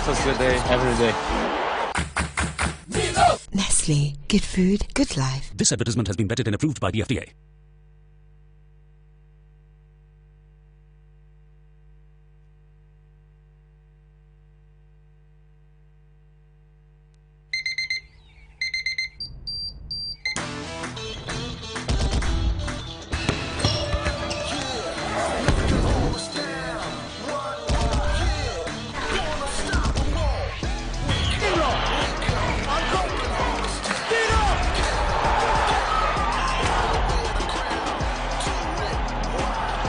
Breakfast good day, every day. Nestle, good food, good life. This advertisement has been vetted and approved by the FDA.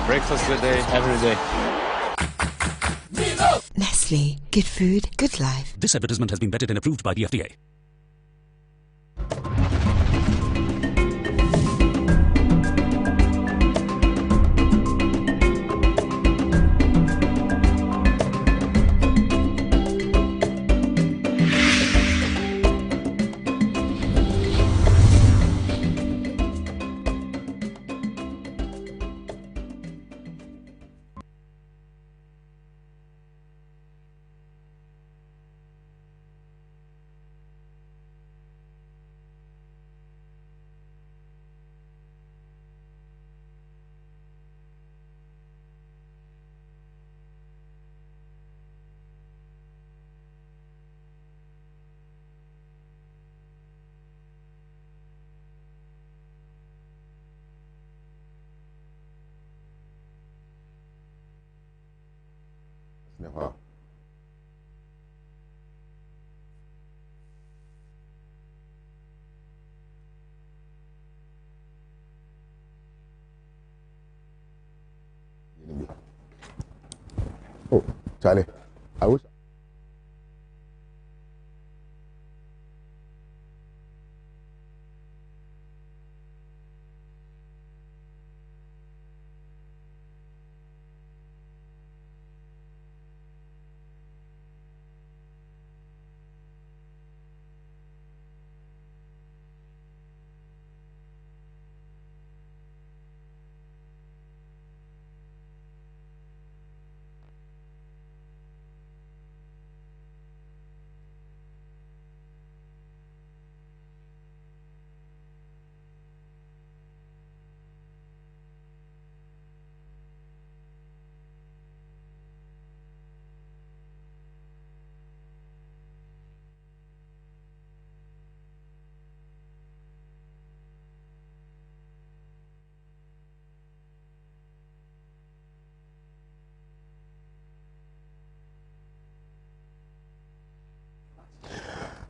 Breakfast good day, every day. Nestle, good food, good life. This advertisement has been vetted and approved by the FDA. Never. Oh, Charlie, I wish.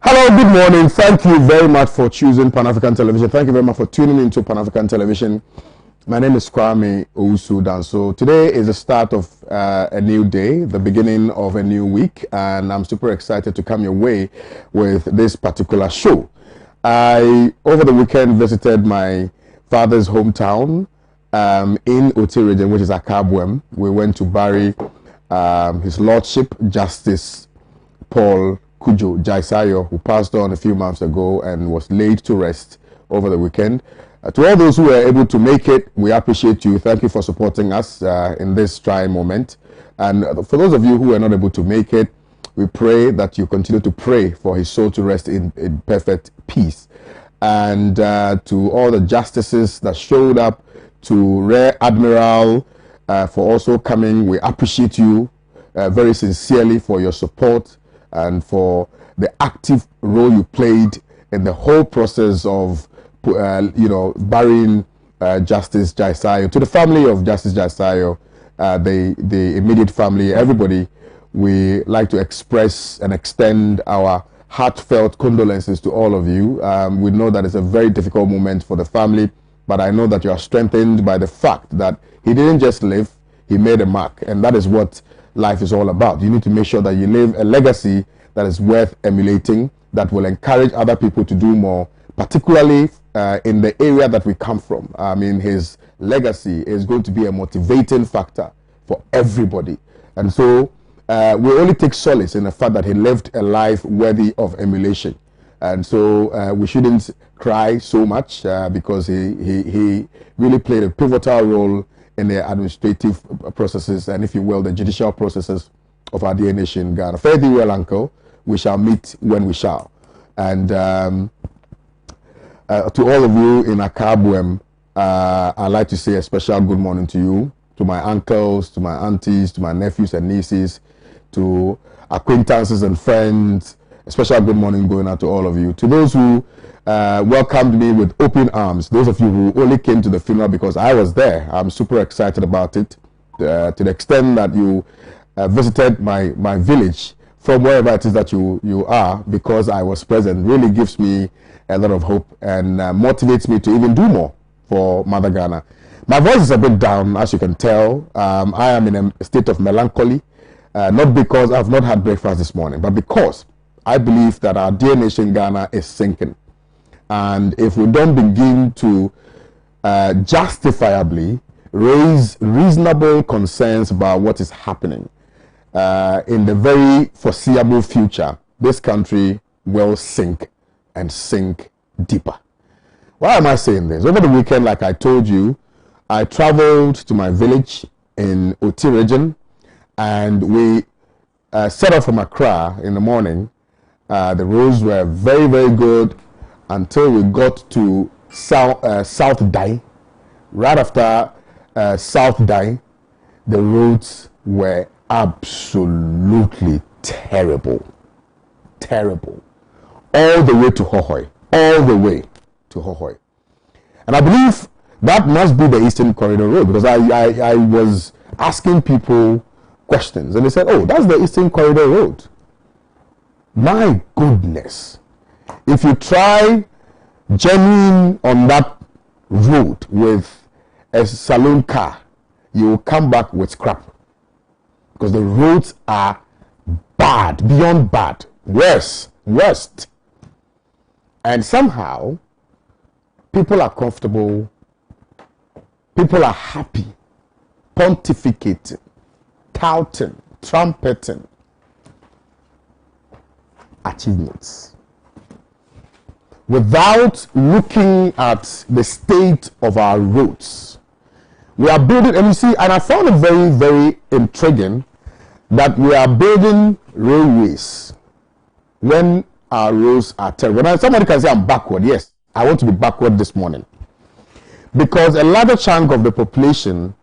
Hello, good morning. Thank you very much for choosing Pan-African Television. Thank you very much for tuning into Pan-African Television. My name is Kwame Owusu Danso. Today is the start of a new day, the beginning of a new week, and I'm super excited to come your way with this particular show. I, over the weekend, visited my father's hometown in Oti region, which is Akabwem. We went to bury His Lordship Justice Paul Kujo Jaisayo, who passed on a few months ago and was laid to rest over the weekend. To all those who were able to make it, we appreciate you. Thank you for supporting us in this trying moment. And for those of you who were not able to make it, we pray that you continue to pray for his soul to rest in perfect peace. And to all the justices that showed up, to Rear Admiral for also coming, we appreciate you very sincerely for your support and for the active role you played in the whole process of, burying Justice Jaisayo. To the family of Justice Jaisayo, the immediate family, everybody, we like to express and extend our heartfelt condolences to all of you. We know that it's a very difficult moment for the family, but I know that you are strengthened by the fact that he didn't just live, he made a mark, and that is what life is all about. You need to make sure that you leave a legacy that is worth emulating, that will encourage other people to do more, particularly in the area that we come from. I mean, his legacy is going to be a motivating factor for everybody. And so we only take solace in the fact that he lived a life worthy of emulation. And so we shouldn't cry so much because he really played a pivotal role in the administrative processes and, if you will, the judicial processes of our dear nation, Ghana. Fare thee well, uncle. We shall meet when we shall. And to all of you in Akabwem, I'd like to say a special good morning to you, to my uncles, to my aunties, to my nephews and nieces, to acquaintances and friends. A special good morning going out to all of you. To those who welcomed me with open arms, those of you who only came to the funeral because I was there, I'm super excited about it. To the extent that you visited my village from wherever it is that you are, because I was present, really gives me a lot of hope and motivates me to even do more for Mother Ghana. My voice is a bit down, as you can tell. I am in a state of melancholy, not because I've not had breakfast this morning, but because I believe that our dear nation Ghana is sinking. And if we don't begin to justifiably raise reasonable concerns about what is happening, in the very foreseeable future, this country will sink and sink deeper. Why am I saying this? Over the weekend, like I told you, I traveled to my village in Oti region, and we set off from Accra in the morning. The roads were very, very good until we got to South Dai. Right after South Dai, the roads were absolutely terrible. Terrible. All the way to Hohoi. All the way to Hohoi. And I believe that must be the Eastern Corridor Road, because I was asking people questions and they said, oh, that's the Eastern Corridor Road. My goodness. If you try journeying on that road with a saloon car, you will come back with scrap. Because the roads are bad, beyond bad, worst. And somehow, people are comfortable, people are happy, pontificating, touting, trumpeting achievements, without looking at the state of our roads. We are building, and you see, and I found it very, very intriguing that we are building railways when our roads are terrible. Now, somebody can say I'm backward. Yes, I want to be backward this morning, because a larger chunk of the population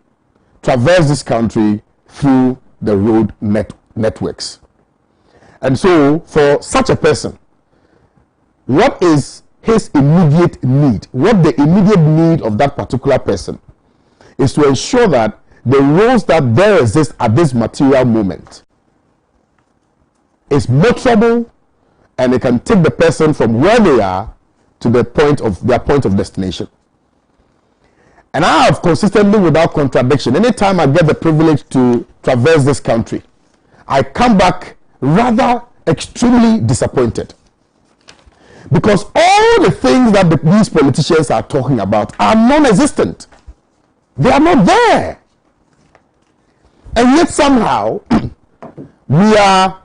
traverse this country through the road networks. And so, for such a person, what is his immediate need? What the immediate need of that particular person is to ensure that the roads that there exist at this material moment is motorable, and it can take the person from where they are to the their point of destination. And I have consistently, without contradiction, anytime I get the privilege to traverse this country, I come back rather extremely disappointed, because all the things that these politicians are talking about are non-existent. They are not there. And yet somehow we are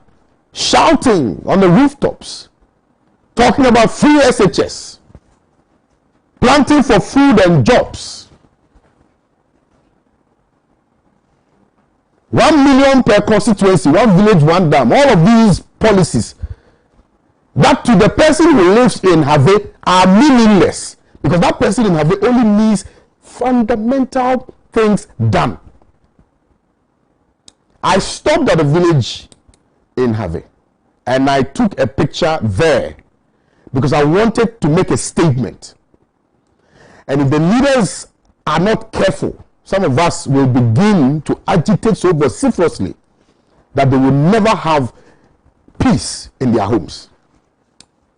shouting on the rooftops, talking about free SHS, planting for food and jobs, 1 million per constituency, 1 village, 1 dam. All of these policies that to the person who lives in Have are meaningless, because that person in Have only needs fundamental things done. I stopped at a village in Have and I took a picture there because I wanted to make a statement. And if the leaders are not careful, some of us will begin to agitate so vociferously that they will never have peace in their homes.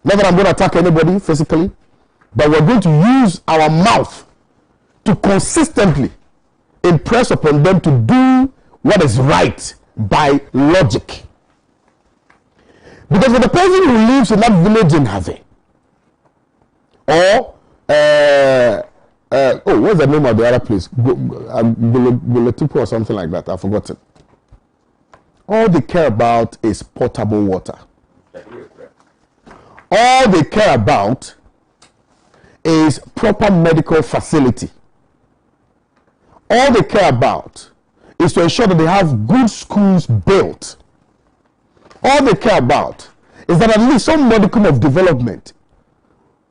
Not that I'm going to attack anybody physically, but we're going to use our mouth to consistently impress upon them to do what is right by logic. Because for the person who lives in that village in Have, or what's the name of the other place? Guletipo or something like that. I've forgotten. All they care about is potable water. All they care about is proper medical facility. All they care about is to ensure that they have good schools built All they care about is that at least some modicum of development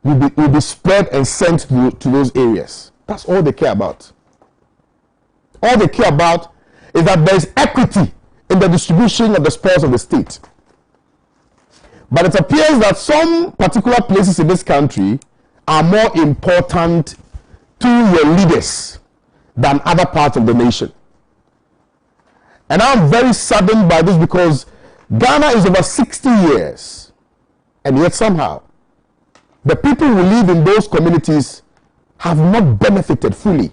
will be spread and sent to those areas. That's all they care about. All they care about is that there is equity in the distribution of the spoils of the state. But it appears that some particular places in this country are more important to your leaders than other parts of the nation. And I'm very saddened by this, because Ghana is over 60 years, and yet somehow the people who live in those communities have not benefited fully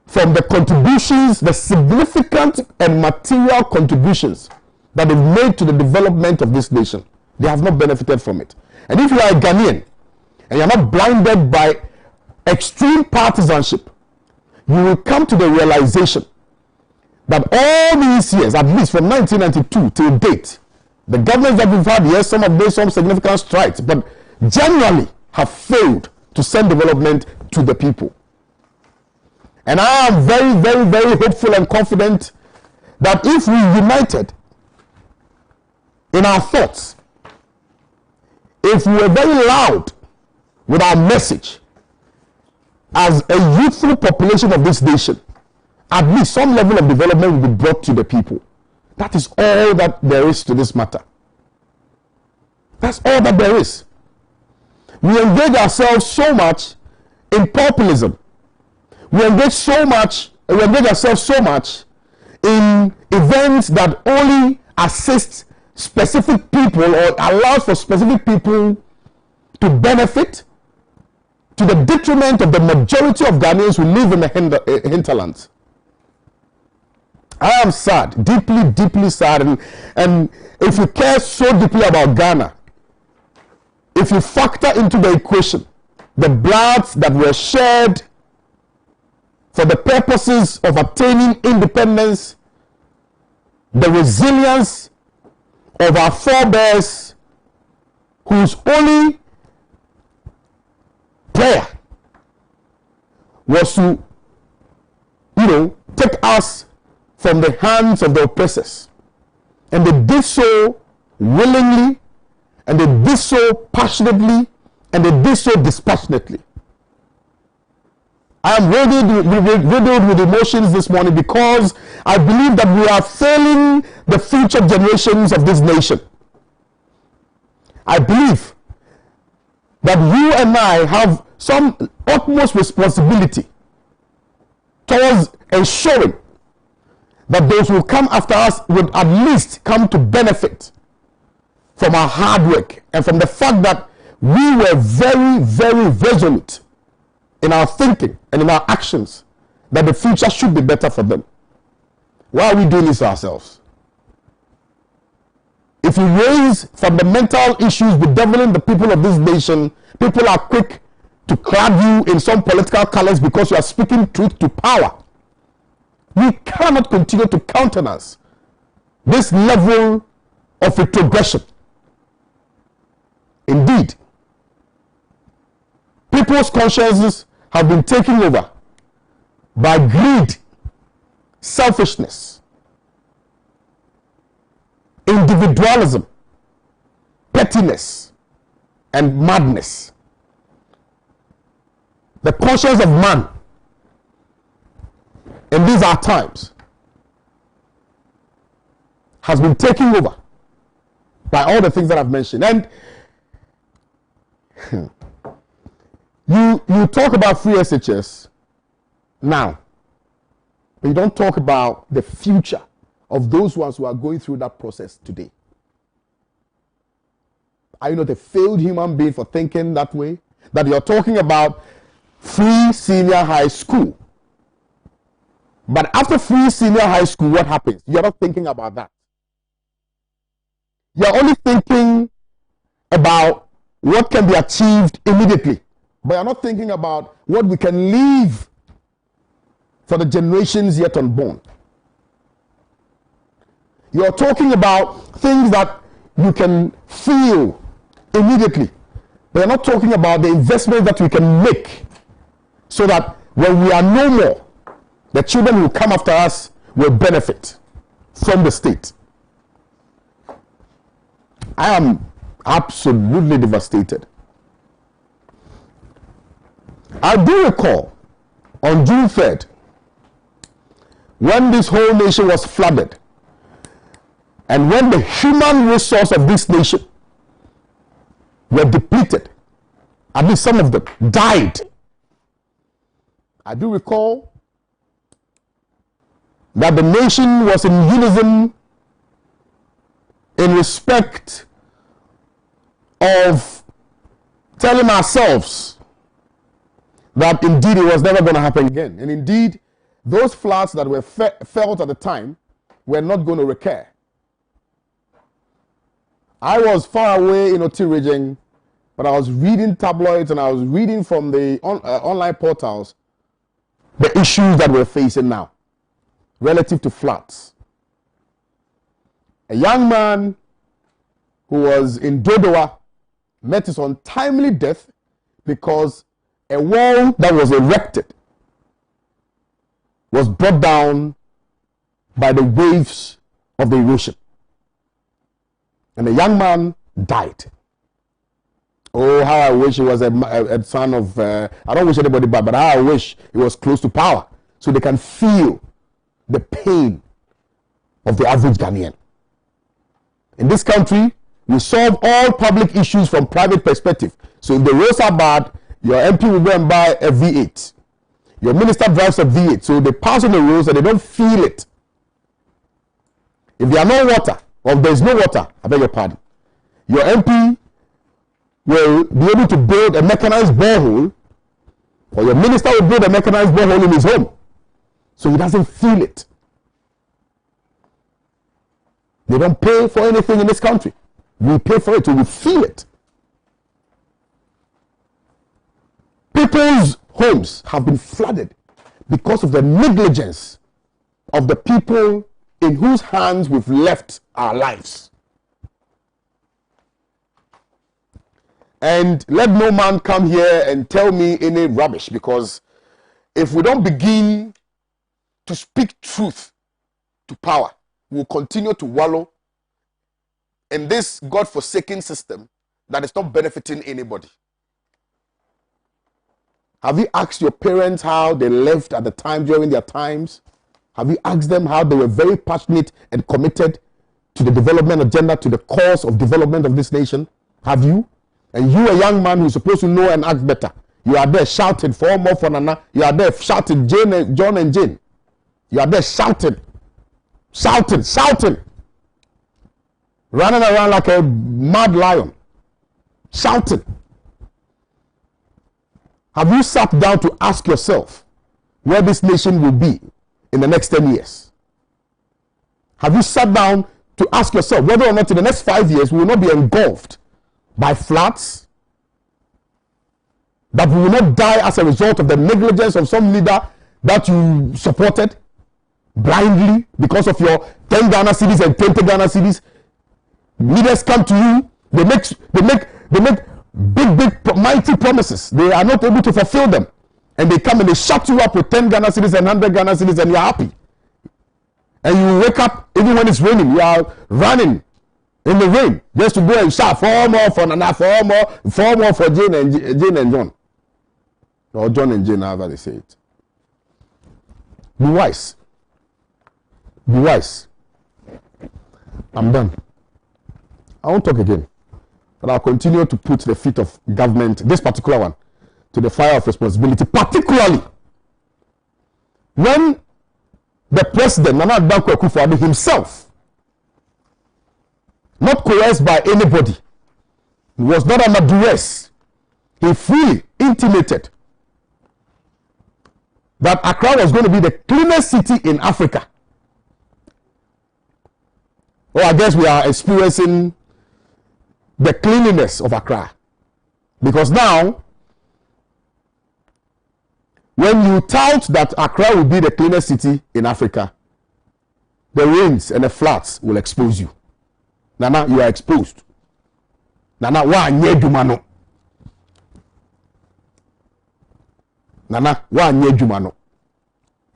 from the contributions, the significant and material contributions that they've made to the development of this nation. They have not benefited from it. And if you are a Ghanaian and you're not blinded by extreme partisanship, you will come to the realization that all these years, at least from 1992 till date, the governments that we've had, yes, some have made some significant strides, but generally have failed to send development to the people. And I am very, very, very hopeful and confident that if we united in our thoughts, if we were very loud with our message as a youthful population of this nation, at least some level of development will be brought to the people. That is all that there is to this matter. That's all that there is. We engage ourselves so much in populism. We engage ourselves so much in events that only assist specific people or allows for specific people to benefit, to the detriment of the majority of Ghanaians who live in the hinterlands. I am sad, deeply, deeply sad. And if you care so deeply about Ghana, if you factor into the equation the bloods that were shed for the purposes of attaining independence, the resilience of our forebears, whose only prayer was to, take us from the hands of the oppressors. And they did so willingly, and they did so passionately, and they did so dispassionately. I am riddled with emotions this morning, because I believe that we are failing the future generations of this nation. I believe that you and I have some utmost responsibility towards ensuring that those who come after us would at least come to benefit from our hard work and from the fact that we were very, very resolute in our thinking and in our actions that the future should be better for them. Why are we doing this to ourselves? If you raise fundamental issues bedeviling the people of this nation, people are quick to clad you in some political colors because you are speaking truth to power. We cannot continue to countenance this level of retrogression. Indeed, people's consciences have been taken over by greed, selfishness, individualism, pettiness, and madness. The conscience of man in these our times has been taken over by all the things that I've mentioned. And you talk about free SHS now, but you don't talk about the future of those ones who are going through that process today. Are you not a failed human being for thinking that way? That you're talking about free senior high school. But after free senior high school, what happens? You're not thinking about that. You're only thinking about what can be achieved immediately. But you're not thinking about what we can leave for the generations yet unborn. You're talking about things that you can feel immediately. But you're not talking about the investment that we can make so that when we are no more, the children who come after us will benefit from the state. I am absolutely devastated. I do recall on June 3rd, when this whole nation was flooded, and when the human resource of this nation were depleted, at least some of them died. I do recall that the nation was in unison in respect of telling ourselves that indeed it was never going to happen again. And indeed, those floods that were felt at the time were not going to recur. I was far away in Oti region, but I was reading tabloids and I was reading from the online portals the issues that we're facing now relative to floods. A young man who was in Dodowa met his untimely death because a wall that was erected was brought down by the waves of the erosion. And the young man died. Oh, how I wish he was a son of, I don't wish anybody bad, but how I wish he was close to power so they can feel the pain of the average Ghanaian. In this country, we solve all public issues from private perspective. So if the roads are bad, your MP will go and buy a V8. Your minister drives a V8. So they pass on the roads and they don't feel it. If there are no water, or there is no water, I beg your pardon, your MP will be able to build a mechanized borehole, or your minister will build a mechanized borehole in his home. So he doesn't feel it. They don't pay for anything in this country. We pay for it, so we feel it. People's homes have been flooded because of the negligence of the people in whose hands we've left our lives. And let no man come here and tell me any rubbish, because if we don't begin to speak truth to power, we'll continue to wallow in this God-forsaken system that is not benefiting anybody. Have you asked your parents how they lived at the time during their times? Have you asked them how they were very passionate and committed to the development agenda, to the cause of development of this nation? Have you? And you, a young man who's supposed to know and act better, you are there shouting for more for Nana. You are there shouting John and Jane. You are there shouting, running around like a mad lion, shouting. Have you sat down to ask yourself where this nation will be in the next 10 years? Have you sat down to ask yourself whether or not in the next 5 years we will not be engulfed by floods? That we will not die as a result of the negligence of some leader that you supported blindly because of your 10 Ghana cedis and 20 Ghana cedis? Leaders come to you, they make big, mighty promises. They are not able to fulfill them. And they come and they shut you up with 10 Ghana cedis and 100 Ghana cedis and you're happy. And you wake up, even when it's raining, you are running in the rain just to go and shout, 4 more for Nana, 4 more for Jane and John. Or John and Jane, however they say it. Be wise. Be wise. I'm done. I won't talk again. But I'll continue to put the feet of government, this particular one, to the fire of responsibility, particularly when the president, Nana Dankwa Akufo-Addo himself, not coerced by anybody, he was not under duress, he freely intimated that Accra was going to be the cleanest city in Africa. Well, I guess we are experiencing the cleanliness of Accra. Because now, when you tout that Accra will be the cleanest city in Africa, the rains and the floods will expose you. Nana, you are exposed. Nana, wa nye dumano. Nana, wa nye dumano.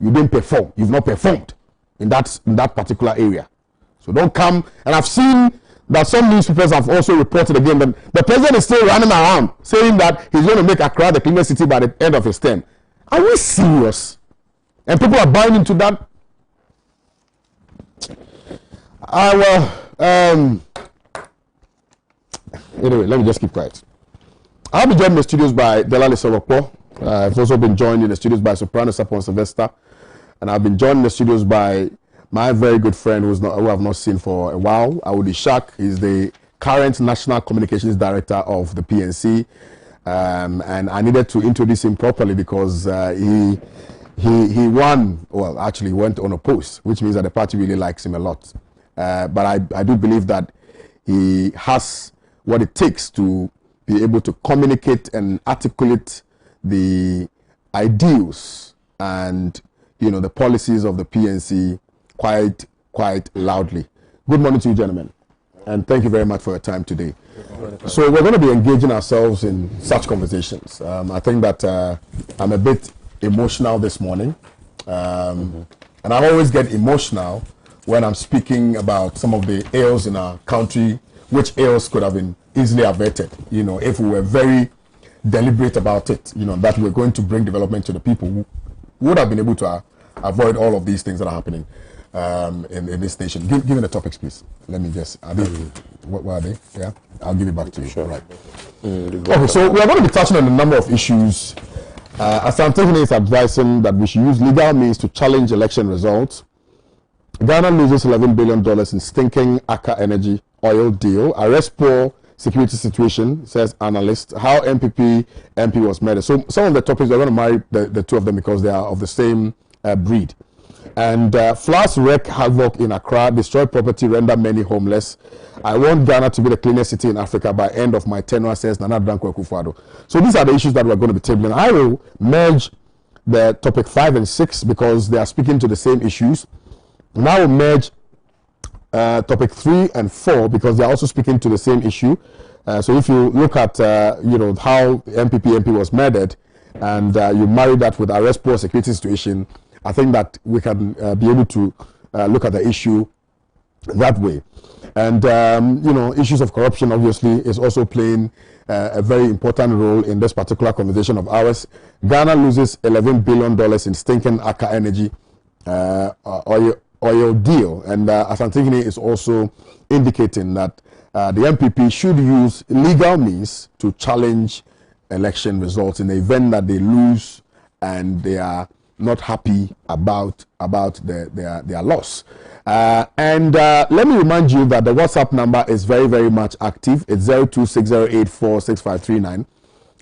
You didn't perform. You've not performed in that particular area. So don't come. And I've seen that some newspapers have also reported again that the president is still running around saying that he's going to make Accra the cleanest city by the end of his term. Are we serious? And people are buying into that? Anyway, let me just keep quiet. I'll be joined in the studios by Delali Sowokpo. I've also been joined in the studios by Soprano Sapon Sylvester. And I've been joined in the studios by my very good friend who I've not seen for a while, Awudi Shak. He's the current National Communications Director of the PNC. And I needed to introduce him properly because he won, well, actually went unopposed, which means that the party really likes him a lot. But I do believe that he has what it takes to be able to communicate and articulate the ideals and the policies of the PNC quite loudly. Good morning to you, gentlemen, and thank you very much for your time today. So we're going to be engaging ourselves in such conversations. I think that I'm a bit emotional this morning, and I always get emotional when I'm speaking about some of the ills in our country, which ills could have been easily averted, if we were very deliberate about it, that we're going to bring development to the people who would have been able to avoid all of these things that are happening in this nation. Give me the topics, please. Let me just, what are they? Yeah, I'll give it back to you. Sure. All right. Okay, so we're going to be touching on a number of issues. Asantehene is advising that we should use legal means to challenge election results. Ghana loses $11 billion in stinking Aka Energy oil deal. Arrest poor security situation, says analyst. How MP was murdered. So some of the topics, we're going to marry the two of them because they are of the same breed. And floods wreak havoc in Accra, destroy property, render many homeless. I want Ghana to be the cleanest city in Africa by end of my tenure, says Nana Danko Akufo-Addo. So these are the issues that we're going to be tabling. I will merge the topic 5 and 6 because they are speaking to the same issues. And I will merge topic 3 and 4 because they are also speaking to the same issue. So if you look at how MP was murdered and you marry that with arrest poor security situation, I think that we can be able to look at the issue that way. And issues of corruption obviously is also playing a very important role in this particular conversation of ours. Ghana loses $11 billion in stinking Aka Energy oil deal, and Asantehene is also indicating that the MPP should use legal means to challenge election results in the event that they lose and they are not happy about their loss. And let me remind you that the WhatsApp number is very, very much active. It's 0260846539.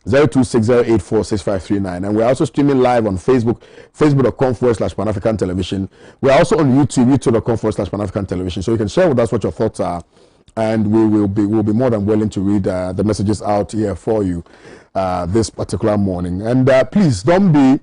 0260846539, and we're also streaming live on Facebook, facebook.com/Pan-African Television. We're also on YouTube, youtube.com/Pan-African Television. So you can share with us what your thoughts are, and we'll be more than willing to read the messages out here for you this particular morning. And please don't be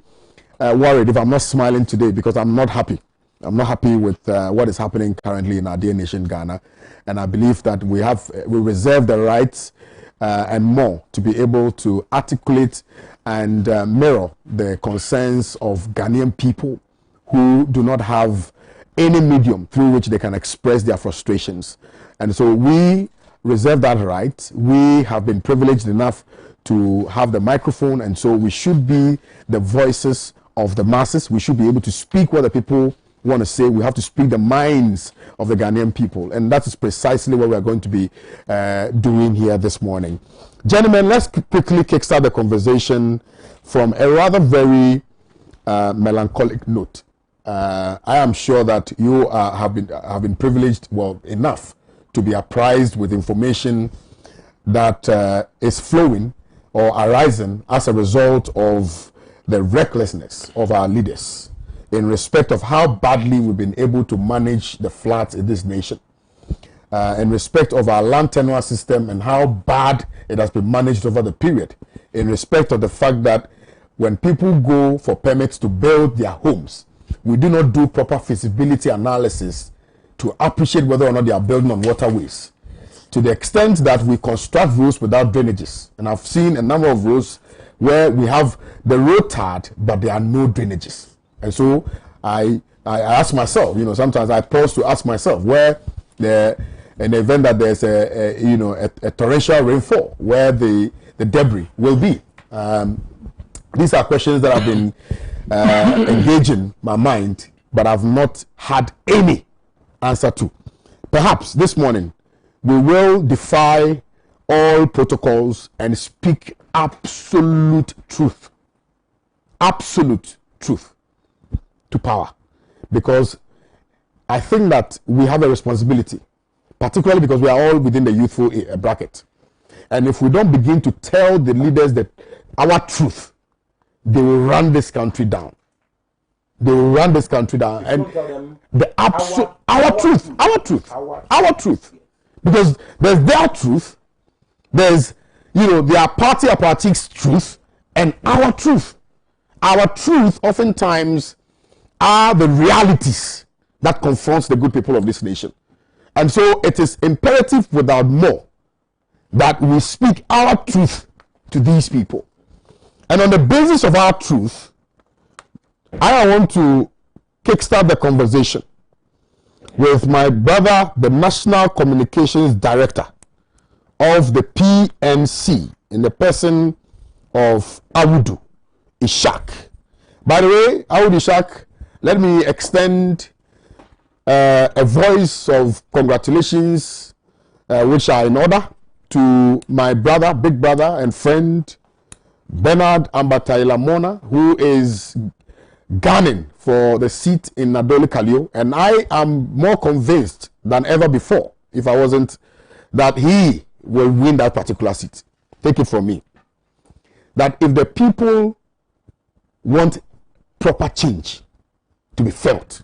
worried if I'm not smiling today because I'm not happy. I'm not happy with what is happening currently in our dear nation, Ghana, and I believe that we reserve the rights and more to be able to articulate and mirror the concerns of Ghanaian people who do not have any medium through which they can express their frustrations. And so we reserve that right. We have been privileged enough to have the microphone, and so we should be the voices of the masses. We should be able to speak what the people want to say. We have to speak the minds of the Ghanaian people, and that is precisely what we are going to be doing here this morning. Gentlemen, let's quickly kickstart the conversation from a rather very melancholic note. I am sure that you have been privileged, enough to be apprised with information that is flowing or arising as a result of the recklessness of our leaders in respect of how badly we've been able to manage the floods in this nation, in respect of our land tenure system and how bad it has been managed over the period, in respect of the fact that when people go for permits to build their homes, we do not do proper feasibility analysis to appreciate whether or not they are building on waterways, to the extent that we construct roads without drainages. And I've seen a number of roads where we have the road tarred, but there are no drainages. And so I ask myself, sometimes I pause to ask myself where the in the event that there's a torrential rainfall, where the debris will be. These are questions that have been engaging my mind, but I've not had any answer to. Perhaps this morning we will defy all protocols and speak absolute truth to power, because I think that we have a responsibility, particularly because we are all within the youthful bracket. And if we don't begin to tell the leaders that our truth, they will run this country down. They will run this country down. And the absolute, our truth. Because there's their truth, there's, their party apparatchik's truth, and our truth. Our truth oftentimes are the realities that confronts the good people of this nation. And so it is imperative without more that we speak our truth to these people. And on the basis of our truth, I want to kickstart the conversation with my brother, the National Communications Director of the PNC, in the person of Awudu Ishak. By the way, Awudu Ishak, let me extend a voice of congratulations, which are in order, to my brother, big brother and friend, Bernard Ambataila Mona, who is gunning for the seat in Nadoli Kalio. And I am more convinced than ever before, if I wasn't, that he will win that particular seat. Take it from me. That if the people want proper change to be felt,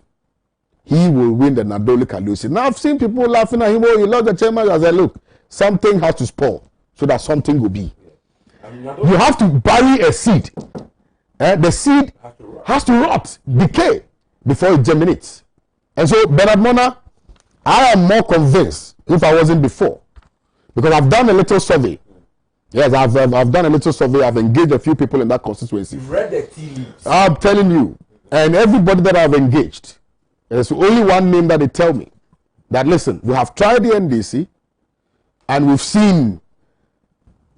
he will win the Nadoli Kalio seat. Now I've seen people laughing at him, oh, you lost the chairman. I said, look, something has to spoil so that something will be. You have to bury a seed. The seed has to rot, decay, before it germinates. And so, Bernard Mona, I am more convinced, if I wasn't before, because I've done a little survey. Yes, I've done a little survey. I've engaged a few people in that constituency. You've read the tea leaves. I'm telling you. And everybody that I've engaged, there's only one name that they tell me. That, listen, we have tried the NDC, and we've seen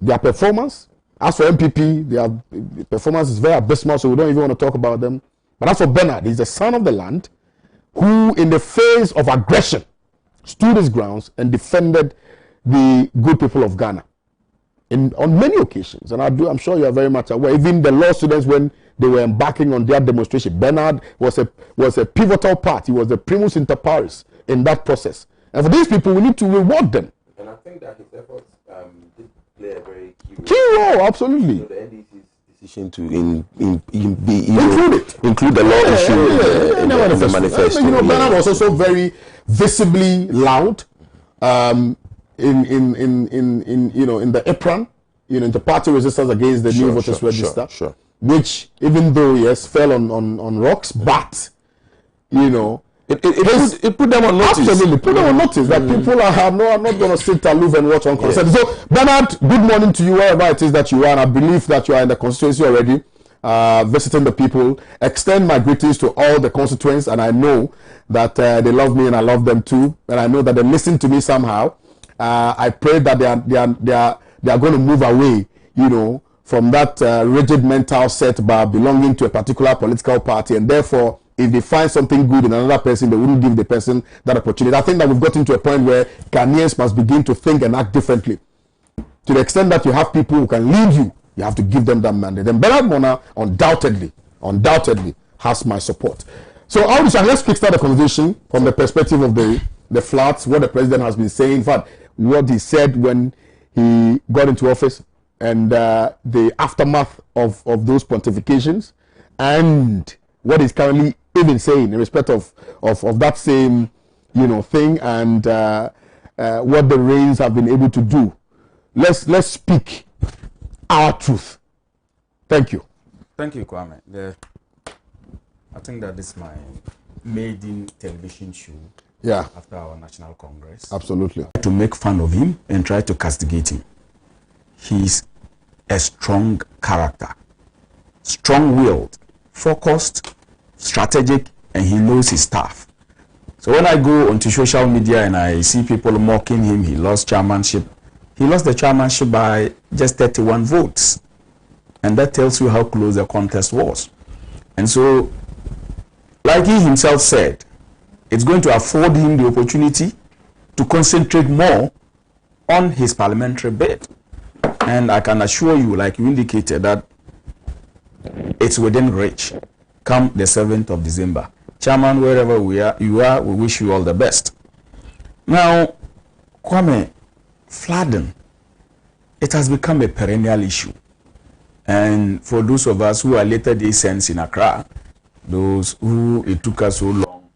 their performance. As for MPP, their performance is very abysmal, so we don't even want to talk about them. But as for Bernard, he's the son of the land, who in the face of aggression stood his grounds and defended the good people of Ghana on many occasions. And I'm sure you are very much aware. Even the law students, when they were embarking on their demonstration, Bernard was a pivotal part. He was the primus inter pares in that process. And for these people, we need to reward them. And I think that his efforts did play a very key role. Absolutely. So the NDC's decision to include the law issue in the manifesto. Bernard was also very visibly loud in the EPRAN, in the party resistance against the new voters register, which, even though yes, fell on rocks, but it put them on notice. Absolutely, put them on notice that people are not going to sit aloof and watch on concert. Yes. So, Bernard, good morning to you wherever it is that you are. And I believe that you are in the constituency already, visiting the people. Extend my greetings to all the constituents, and I know that they love me and I love them too, and I know that they listen to me somehow. I pray that they are going to move away, from that rigid mental set by belonging to a particular political party, and therefore, if they find something good in another person, they wouldn't give the person that opportunity. I think that we've gotten to a point where Ghanaians must begin to think and act differently. To the extent that you have people who can lead you, you have to give them that mandate. And Bernard Mona undoubtedly has my support. So let's kickstart the conversation from the perspective of the flats, what the president has been saying, in fact, what he said when he got into office, and the aftermath of those pontifications, and what he's currently even saying in respect of that same thing, and what the Rains have been able to do. Let's speak our truth. Thank you. Thank you, Kwame. I think that this is my maiden television show. Yeah. After our National Congress. Absolutely. To make fun of him and try to castigate him. He's a strong character, strong-willed, focused, strategic, and he knows his stuff. So when I go onto social media and I see people mocking him, he lost chairmanship. He lost the chairmanship by just 31 votes. And that tells you how close the contest was. And so, like he himself said, it's going to afford him the opportunity to concentrate more on his parliamentary bid. And I can assure you, like you indicated, that it's within reach come the 7th of December. Chairman, wherever you are, we wish you all the best. Now, Kwame, flooding, it has become a perennial issue. And for those of us who are later day sons in Accra, those who it took us so long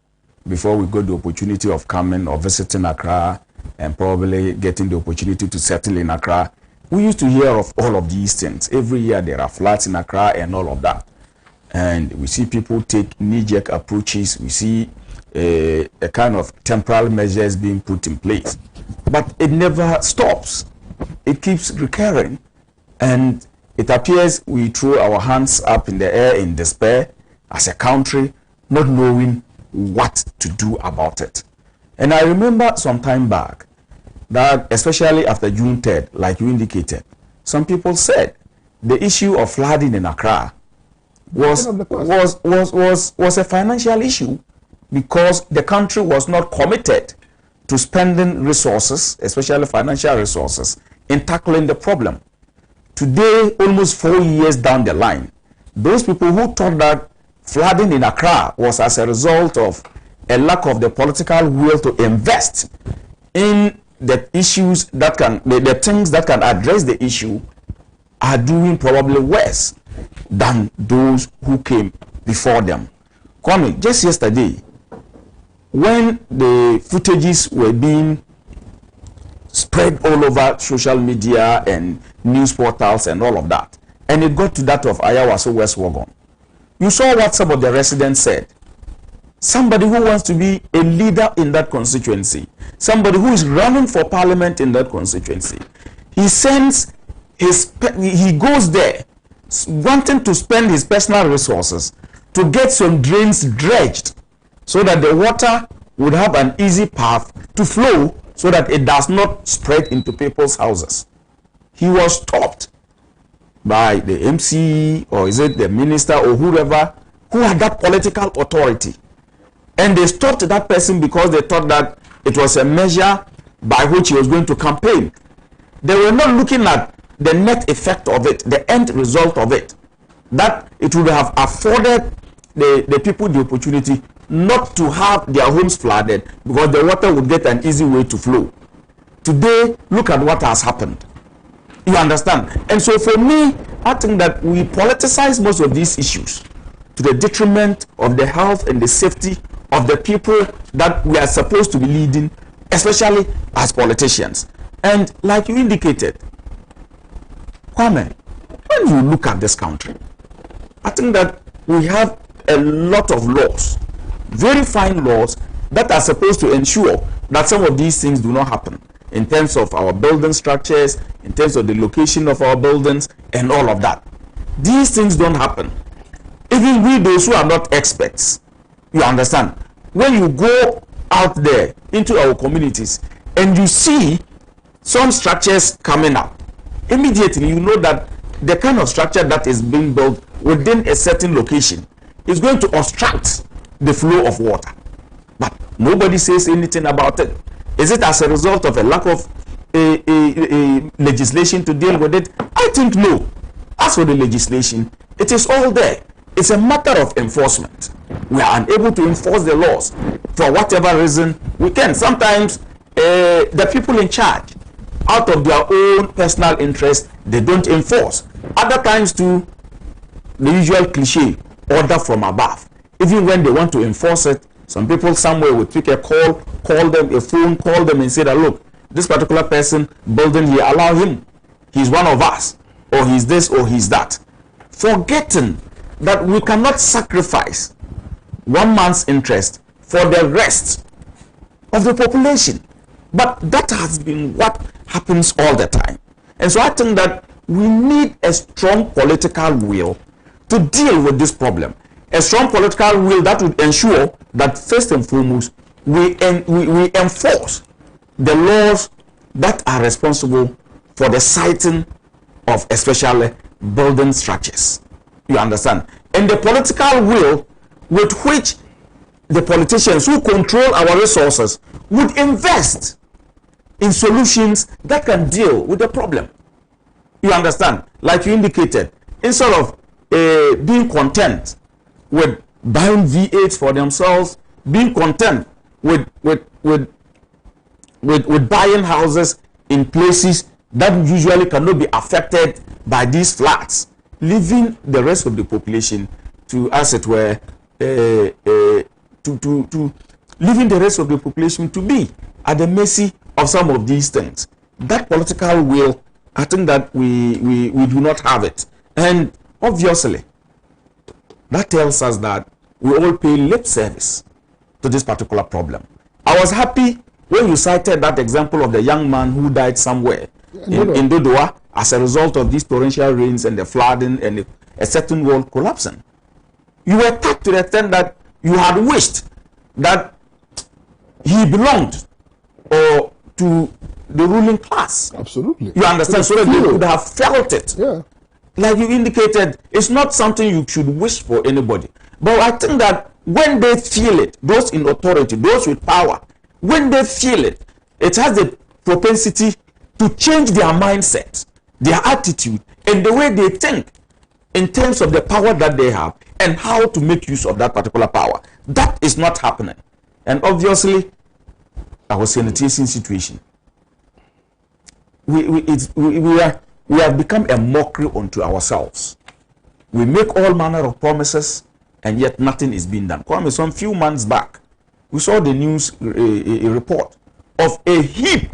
before we got the opportunity of coming or visiting Accra and probably getting the opportunity to settle in Accra, we used to hear of all of these things. Every year there are floods in Accra and all of that. And we see people take knee-jerk approaches. We see a kind of temporal measures being put in place. But it never stops. It keeps recurring. And it appears we throw our hands up in the air in despair as a country, not knowing what to do about it. And I remember some time back that, especially after June 3rd, like you indicated, some people said the issue of flooding in Accra was a financial issue because the country was not committed to spending resources, especially financial resources, in tackling the problem. Today, almost 4 years down the line, those people who thought that flooding in Accra was as a result of a lack of the political will to invest in the issues that can, the things that can address the issue, are doing probably worse than those who came before them. Kwame, just yesterday, when the footages were being spread all over social media and news portals and all of that, and it got to that of Ayawaso West Wagon, you saw what some of the residents said. Somebody who wants to be a leader in that constituency, somebody who is running for parliament in that constituency, he goes there wanting to spend his personal resources to get some drains dredged so that the water would have an easy path to flow so that it does not spread into people's houses. He was stopped by the MC, or is it the minister or whoever who had that political authority. And they stopped that person because they thought that it was a measure by which he was going to campaign. They were not looking at the net effect of it, the end result of it, that it would have afforded the people the opportunity not to have their homes flooded because the water would get an easy way to flow. Today, look at what has happened. You understand? And so for me, I think that we politicize most of these issues to the detriment of the health and the safety of the people that we are supposed to be leading, especially as politicians. And like you indicated, Kwame, when you look at this country, I think that we have a lot of laws, very fine laws, that are supposed to ensure that some of these things do not happen in terms of our building structures, in terms of the location of our buildings, and all of that. These things don't happen. Even we, those who are not experts, you understand, when you go out there into our communities and you see some structures coming up, immediately you know that the kind of structure that is being built within a certain location is going to obstruct the flow of water. But nobody says anything about it. Is it as a result of a lack of legislation to deal with it? I think no. As for the legislation, it is all there. It's a matter of enforcement. We are unable to enforce the laws for whatever reason we can. Sometimes the people in charge, out of their own personal interest, they don't enforce. Other times too, the usual cliche, order from above. Even when they want to enforce it, some people somewhere would pick a call them a phone, call them and say that, look, this particular person building here, allow him. He's one of us, or he's this, or he's that. Forgetting that we cannot sacrifice one man's interest for the rest of the population. But that has been what happens all the time. And so I think that we need a strong political will to deal with this problem. A strong political will that would ensure that first and foremost, we enforce the laws that are responsible for the siting of especially building structures. You understand? And the political will with which the politicians who control our resources would invest in solutions that can deal with the problem. You understand? Like you indicated, instead of being content with buying V8s for themselves, being content with buying houses in places that usually cannot be affected by these floods, leaving the rest of the population to, as it were, leaving the rest of the population to be at the mercy of some of these things. That political will, I think that we do not have it. And obviously, that tells us that we all pay lip service to this particular problem. I was happy when you cited that example of the young man who died somewhere in Dodoa as a result of these torrential rains and the flooding and a certain wall collapsing. You were touched to the extent that you had wished that he belonged or to the ruling class. Absolutely. You understand? So that they could have felt it. Yeah. Like you indicated, it's not something you should wish for anybody. But I think that when they feel it, those in authority, those with power, when they feel it, it has the propensity to change their mindset, their attitude, and the way they think in terms of the power that they have and how to make use of that particular power. That is not happening. And obviously, our sanitation situation, we have become a mockery unto ourselves. We make all manner of promises, and yet nothing is being done. Kwame, some few months back, we saw the news a report of a heap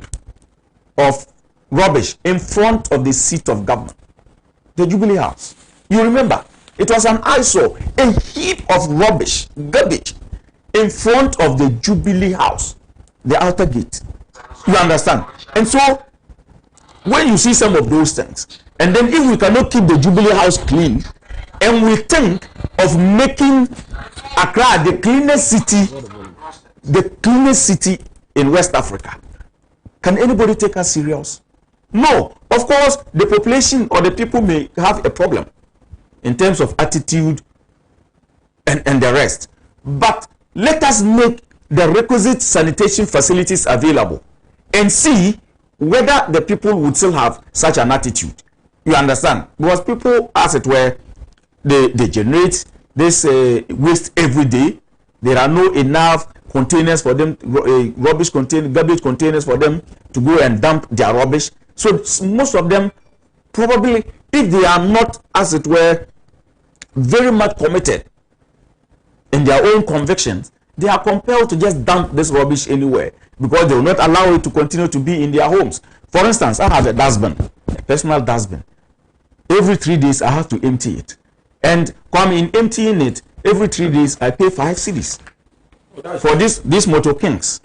of rubbish in front of the seat of government, the Jubilee House. You remember, it was an eyesore, a heap of rubbish, garbage, in front of the Jubilee House, the outer gate. You understand? And so, when you see some of those things, and then if we cannot keep the Jubilee House clean, and we think of making Accra the cleanest city in West Africa, can anybody take us serious? No. Of course, the population or the people may have a problem in terms of attitude and the rest. But let us make the requisite sanitation facilities available and see whether the people would still have such an attitude. You understand? Because people, as it were, they generate this waste every day. There are no enough containers for them, garbage containers for them to go and dump their rubbish. So most of them, probably, if they are not, as it were, very much committed in their own convictions, they are compelled to just dump this rubbish anywhere because they will not allow it to continue to be in their homes. For instance, I have a dustbin, a personal dustbin. Every 3 days, I have to empty it. And in emptying it, every 3 days, I pay 5 cedis for these motor kings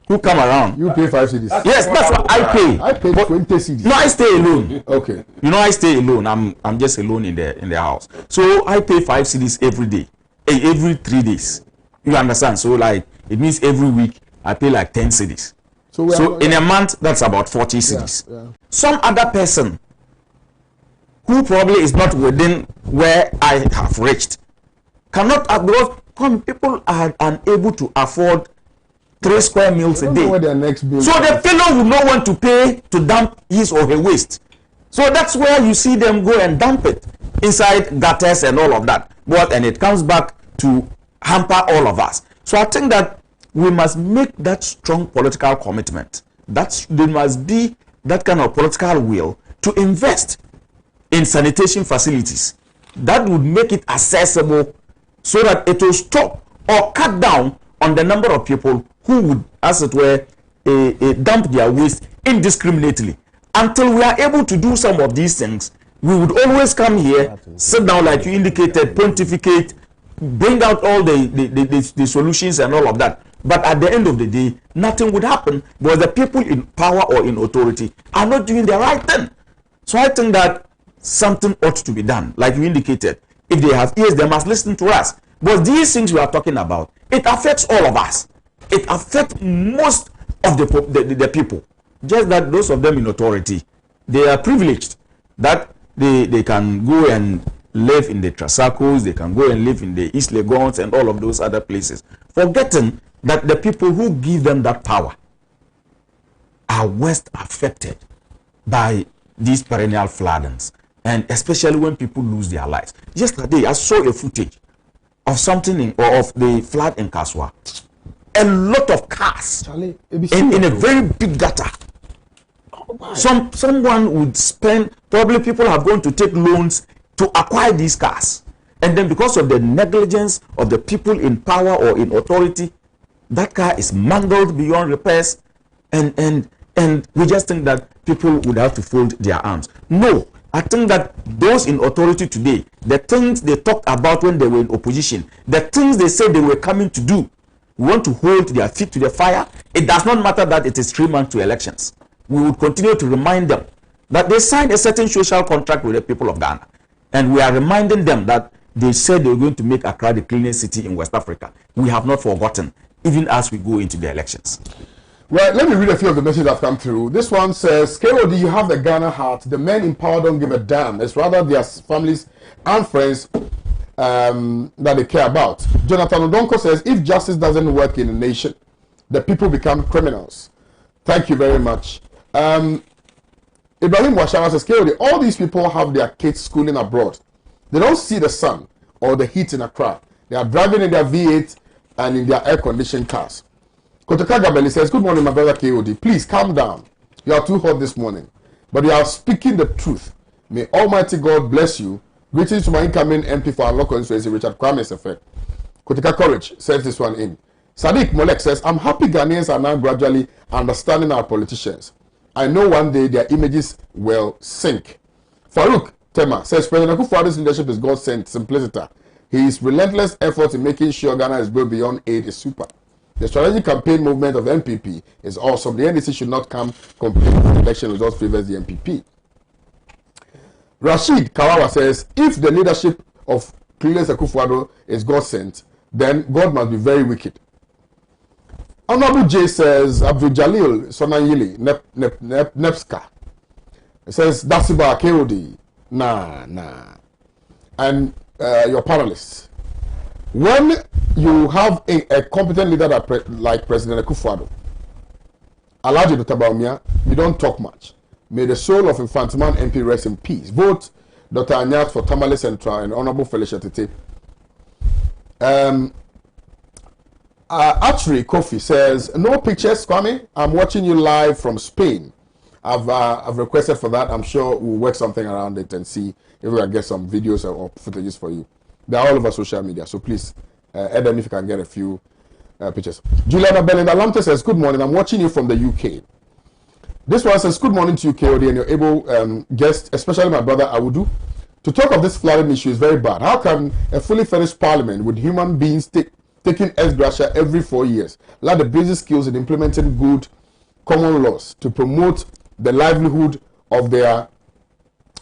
who come around. You pay 5 cedis? Yes, that's what I pay. I pay 20 cedis. No, I stay alone. Okay. You know, I stay alone. I'm just alone in the house. So I pay 5 cedis every day, every 3 days. You understand? So like it means every week I pay like 10 cedis. So in a month, that's about 40 cedis. Yeah. Some other person who probably is not within where I have reached cannot, because people are unable to afford 3 square meals a day. So the fellow will not want to pay to dump his or her waste. So that's where you see them go and dump it inside gutters and all of that. And it comes back to hamper all of us. So I think that we must make that strong political commitment. There must be that kind of political will to invest in sanitation facilities that would make it accessible so that it will stop or cut down on the number of people who would, as it were, dump their waste indiscriminately. Until we are able to do some of these things, we would always come here, sit down like you indicated, pontificate, bring out all the solutions and all of that. But at the end of the day, nothing would happen because the people in power or in authority are not doing the right thing. So I think that something ought to be done, like you indicated. If they have ears, they must listen to us. But these things we are talking about, it affects all of us. It affects most of the people. Just that those of them in authority, they are privileged that they can go and live in the Trasacos, they can go and live in the East Legons and all of those other places, forgetting that the people who give them that power are worst affected by these perennial floodings, and especially when people lose their lives. Yesterday, I saw a footage of something of the flood in Kaswa. A lot of cars in a very big gutter. Someone would spend, probably people have gone to take loans to acquire these cars, and then because of the negligence of the people in power or in authority, that car is mangled beyond repairs, and we just think that people would have to fold their arms. No, I think that those in authority today, the things they talked about when they were in opposition, the things they said they were coming to do, we want to hold their feet to the fire. It does not matter that it is 3 months to elections. We would continue to remind them that they signed a certain social contract with the people of Ghana. And we are reminding them that they said they were going to make Accra the cleanest city in West Africa. We have not forgotten, even as we go into the elections. Well, let me read a few of the messages that have come through. This one says, KOD, you have the Ghana heart. The men in power don't give a damn. It's rather their families and friends that they care about. Jonathan Odonko says, if justice doesn't work in a nation, the people become criminals. Thank you very much. Ibrahim Washawa says, KOD, all these people have their kids schooling abroad. They don't see the sun or the heat in Accra. They are driving in their V8 and in their air-conditioned cars. Kotaka Gabeli says, good morning, my brother KOD. Please calm down. You are too hot this morning. But you are speaking the truth. May Almighty God bless you. Greetings to my incoming MP for Unlock Constituency, Richard Kwame Owusu. Kotaka Courage sends this one in. Sadiq Molek says, I'm happy Ghanaians are now gradually understanding our politicians. I know one day their images will sink. Farouk Tema says, President Akufo-Addo's leadership is God-sent simpliciter. His relentless effort in making sure Ghana is built beyond aid is super. The strategic campaign movement of the NPP is awesome. The NDC should not come complaining if the election results favors the NPP. Rashid Kawawa says, if the leadership of President Akufo-Addo is God-sent, then God must be very wicked. Honorable J says, Abdul Jalil Sonanyili Nepska says, Dasiba KOD. Nah. And your panelists. When you have a competent leader like President Akufo-Addo, Alhaji Dr. Bawumia, you don't talk much. May the soul of Infantiman MP rest in peace. Vote Dr. Anyat for Tamale Central and Honorable Felicia Tete. Archery Kofi says, no pictures, Kwame. I'm watching you live from Spain. I've requested for that. I'm sure we'll work something around it and see if we can get some videos or footages for you. They're all over social media, so please add them if you can get a few pictures. Juliana Belinda Lamte says, good morning. I'm watching you from the UK. This one says, good morning to you, KOD, and your able guest, especially my brother Awudu. To talk of this flooding issue is very bad. How can a fully furnished parliament with human beings taking ex gratia every 4 years lack the basic skills in implementing good common laws to promote the livelihood of their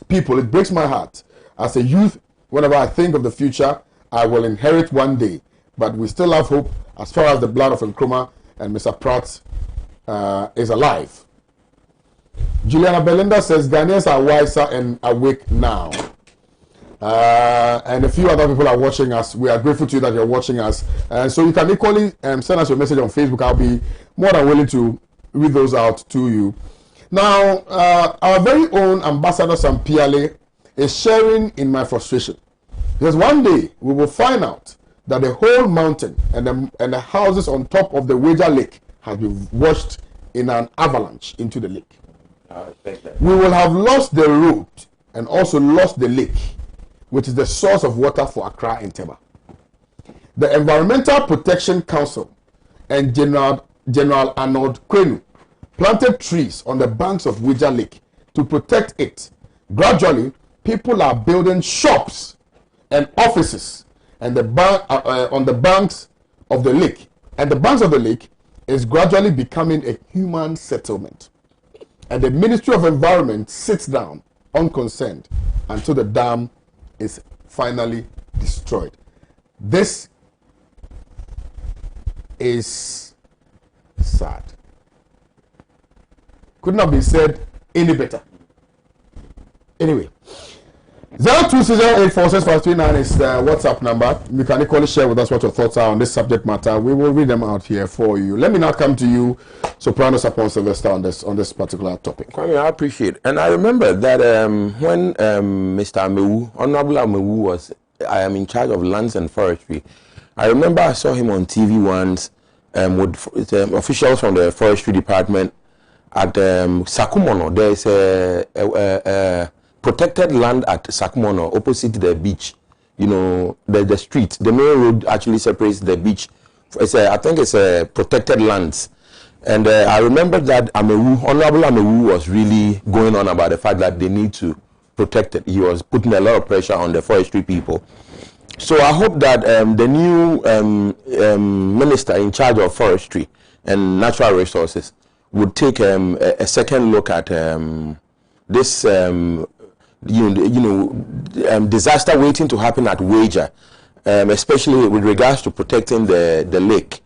people? It breaks my heart. As a youth, whenever I think of the future, I will inherit one day. But we still have hope as far as the blood of Nkrumah and Mr. Pratt is alive. Juliana Belinda says, Ghanaians are wiser and awake now. And a few other people are watching us. We are grateful to you that you're watching us. So you can equally send us your message on Facebook. I'll be more than willing to read those out to you. Now, our very own Ambassador Sampiale is sharing in my frustration. Because one day we will find out that the whole mountain and the houses on top of the Weja Lake has been washed in an avalanche into the lake. We will have lost the road and also lost the lake, which is the source of water for Accra and Tema. The Environmental Protection Council and General Arnold Kwenu planted trees on the banks of Weja Lake to protect it. Gradually, people are building shops and offices and on the banks of the lake. And the banks of the lake is gradually becoming a human settlement. And the Ministry of Environment sits down unconcerned until the dam is finally destroyed. This is Sad. Could not be said any better. Anyway, 0260846539 is the WhatsApp number. You can equally share with us what your thoughts are on this subject matter. We will read them out here for you. Let me now come to you, Soprano Sapon Sylvester, on this particular topic. Kwame, I appreciate it. And I remember that when Mr. Amewu, Honorable Amewu, was in charge of lands and forestry, I remember I saw him on TV once with officials from the forestry department at Sakumono. There is a protected land at Sakumono opposite the beach. You know, the street, the main road actually separates the beach. I think it's a protected lands. And I remember that Honorable Amewu was really going on about the fact that they need to protect it. He was putting a lot of pressure on the forestry people. So I hope that the new minister in charge of forestry and natural resources would take a second look at this disaster waiting to happen at Wager, especially with regards to protecting the lake.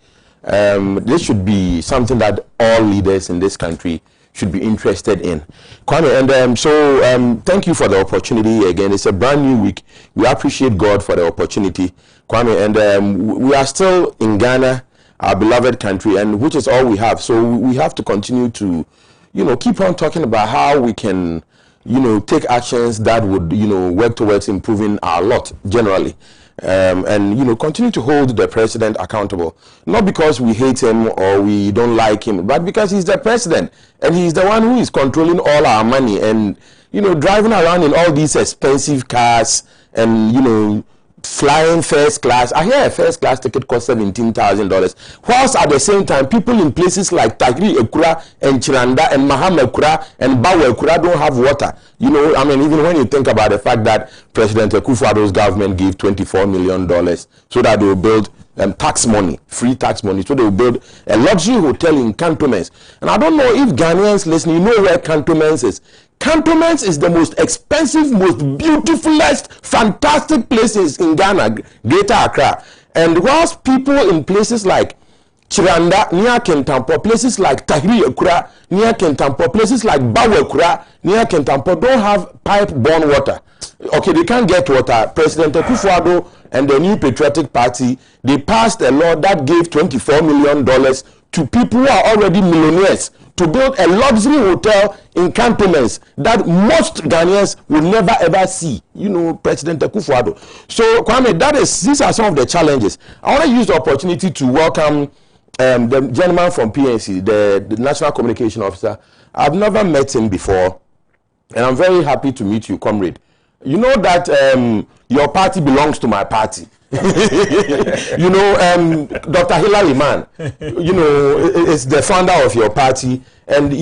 This should be something that all leaders in this country should be interested in. Kwame, and thank you for the opportunity again. It's a brand new week. We appreciate God for the opportunity, Kwame, and we are still in Ghana, our beloved country, and which is all we have. So we have to continue to, keep on talking about how we can, take actions that would, work towards improving our lot generally. And continue to hold the president accountable, not because we hate him or we don't like him, but because he's the president and he's the one who is controlling all our money and driving around in all these expensive cars and flying first class. I hear a first class ticket costs $17,000, whilst at the same time people in places like Tagri Ekura and Chiranda and Mahama Ekura and Bawa Ekura don't have water. Even when you think about the fact that President Akufo-Addo's government gave $24 million so that they will build free tax money, so they will build a luxury hotel in Cantonments. And I don't know if Ghanaians listening, where Cantonments is. Cantonments is the most expensive, most beautifulest, fantastic places in Ghana, Greater Accra. And whilst people in places like Chiranda, near Kentampo, places like Tahiri Ekura, near Kentampo, places like Bawa Ekura, near Kentampo, don't have pipe-borne water. Okay, they can't get water. President Akufo-Addo and the New Patriotic Party, they passed a law that gave $24 million to people who are already millionaires to build a luxury hotel in Cantonments that most Ghanaians will never ever see. President Akufo-Addo. So, Kwame, these are some of the challenges. I want to use the opportunity to welcome the gentleman from PNC, the National Communication Officer. I've never met him before, and I'm very happy to meet you, comrade. You know that your party belongs to my party. Dr. Hilary Man, is the founder of your party, and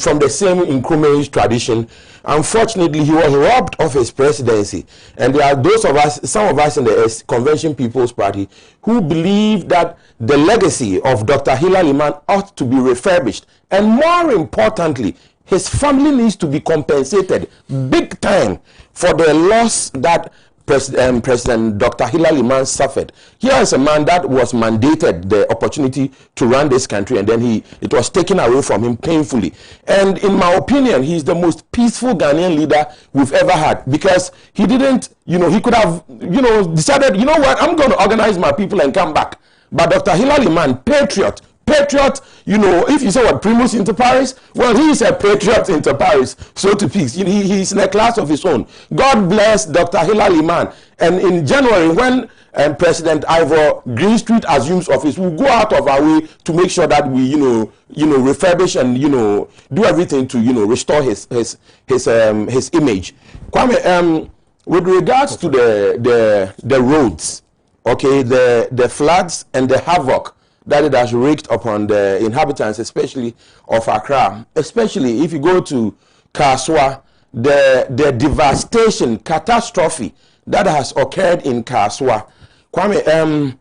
from the same Nkrumah's tradition. Unfortunately, he was robbed of his presidency, and there are some of us in the Convention People's Party, who believe that the legacy of Dr. Hilary Man ought to be refurbished, and more importantly, his family needs to be compensated big time for the loss that President Dr. Hilary Man suffered. Here is a man that was mandated the opportunity to run this country, and then it was taken away from him painfully. And in my opinion, he's the most peaceful Ghanaian leader we've ever had, because he didn't, he could have, decided, I'm going to organize my people and come back. But Dr. Hilary Man, patriot, if you say what, primus inter pares, well, he is a patriot inter pares, so to speak. He's in a class of his own. God bless Dr. Hilary Man. And in January, when President Ivor Greenstreet assumes office, we'll go out of our way to make sure that we, refurbish and, do everything to, restore his image. Kwame, with regards to the roads, okay, the floods and the havoc that it has wreaked upon the inhabitants, especially of Accra, especially if you go to Kaswa, the devastation, catastrophe that has occurred in Kaswa. Kwame,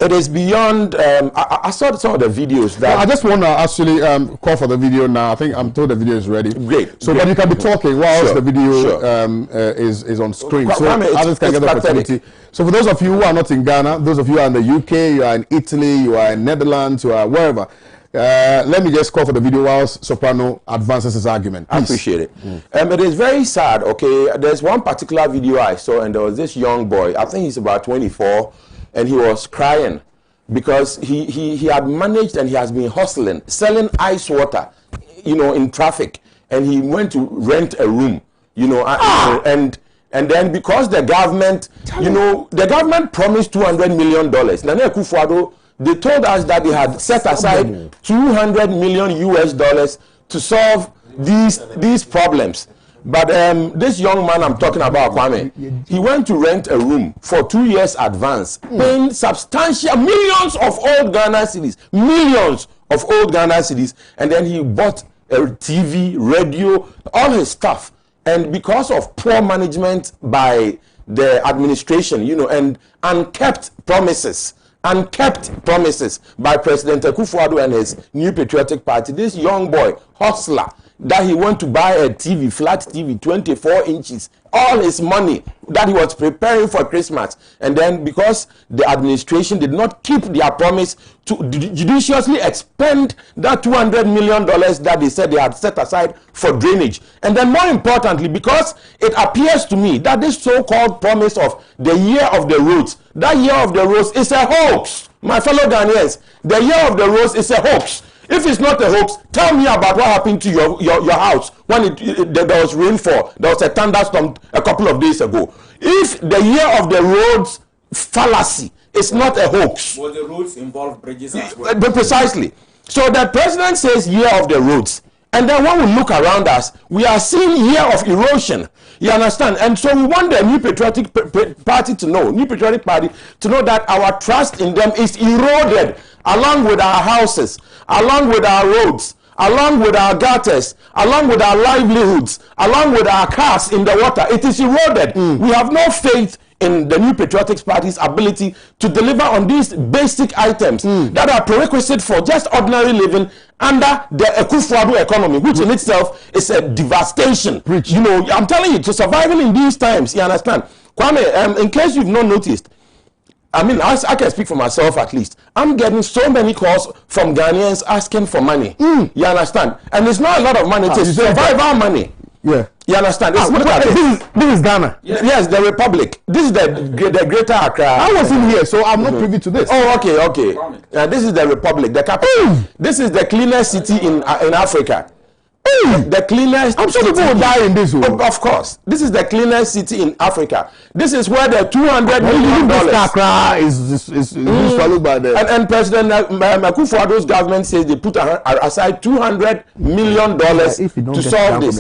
it is beyond. I saw some of the videos that. I just want to actually call for the video now. I think I'm told the video is ready. Great. So, great. but you can be talking whilst the video is on screen, so others can get the opportunity. So, for those of you who are not in Ghana, those of you who are in the UK, you are in Italy, you are in Netherlands, you are wherever, Let me just call for the video whilst Soprano advances his argument. I appreciate it. It is very sad, okay? There's one particular video I saw, and there was this young boy, I think he's about 24, and he was crying because he had managed and he has been hustling, selling ice water, in traffic, and he went to rent a room, and then because the government, the government promised $200 million. Nana Akufo-Addo, they told us that they had set aside $200 million to solve these problems. But this young man I'm talking about, Kwame, he went to rent a room for 2 years advance, paying substantial millions of old Ghana cedis, and then he bought a TV, radio, all his stuff. And because of poor management by the administration, and unkept promises by President Akufo-Addo and his New Patriotic Party, this young boy, hustler, that he went to buy a TV, flat TV, 24 inches, all his money that he was preparing for Christmas. And then because the administration did not keep their promise to judiciously expend that $200 million that they said they had set aside for drainage. And then more importantly, because it appears to me that this so-called promise of the year of the roads, that year of the roads is a hoax. My fellow Ghanaians, the year of the roads is a hoax. If it's not a hoax, tell me about what happened to your house when there was rainfall. There was a thunderstorm a couple of days ago. If the year of the roads fallacy is not a hoax. Well, the roads involve bridges as well. But precisely. So the president says year of the roads. And then when we look around us, we are seeing year of erosion. You understand? And so we want the New Patriotic Party to know that our trust in them is eroded, along with our houses, along with our roads, along with our gutters, along with our livelihoods, along with our cars in the water. It is eroded. We have no faith in the New Patriotic Party's ability to deliver on these basic items that are prerequisite for just ordinary living under the Akufo-Addo economy, which in itself is a devastation. I'm telling you, to surviving in these times, you understand? Kwame, in case you've not noticed, I mean, I can speak for myself at least. I'm getting so many calls from Ghanaians asking for money. You understand? And it's not a lot of money. It's survival money. Yeah. You understand? This is Ghana. Yes, the Republic. This is the Greater Accra. I wasn't here, so I'm not privy to this. Oh, okay. This is the Republic, the capital. This is the cleanest city in Africa. The cleanest. I'm sure people will die in this. Of course, this is the cleanest city in Africa. This is where the $200 million is followed by the and President Akufo-Addo's government says they put aside $200 million to solve this.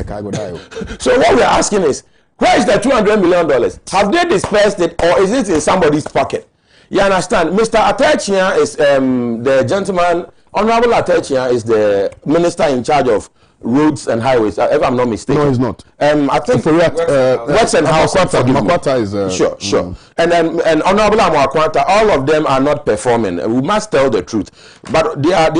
So what we're asking is, where is the $200 million? Have they dispersed it, or is it in somebody's pocket? You understand? Mr. Atechia is the gentleman. Honorable Atechia is the minister in charge of roads and highways, if I'm not mistaken. No, he's not. I think Works and Housing. Makwata is sure. And Honorable Amakwata, all of them are not performing. We must tell the truth. But they are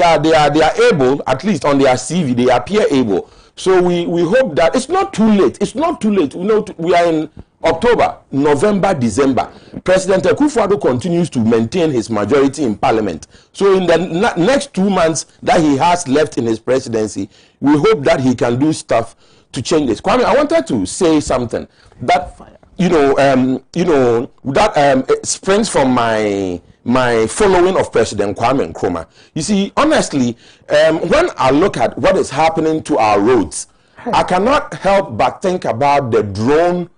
able, at least on their CV, they appear able. So we hope that it's not too late. It's not too late. We are in October, November, December. President Akufo-Addo continues to maintain his majority in Parliament. So in the next 2 months that he has left in his presidency, we hope that he can do stuff to change this. Kwame, I wanted to say something that it springs from my following of President Kwame Nkrumah. You see, honestly, when I look at what is happening to our roads, I cannot help but think about the drone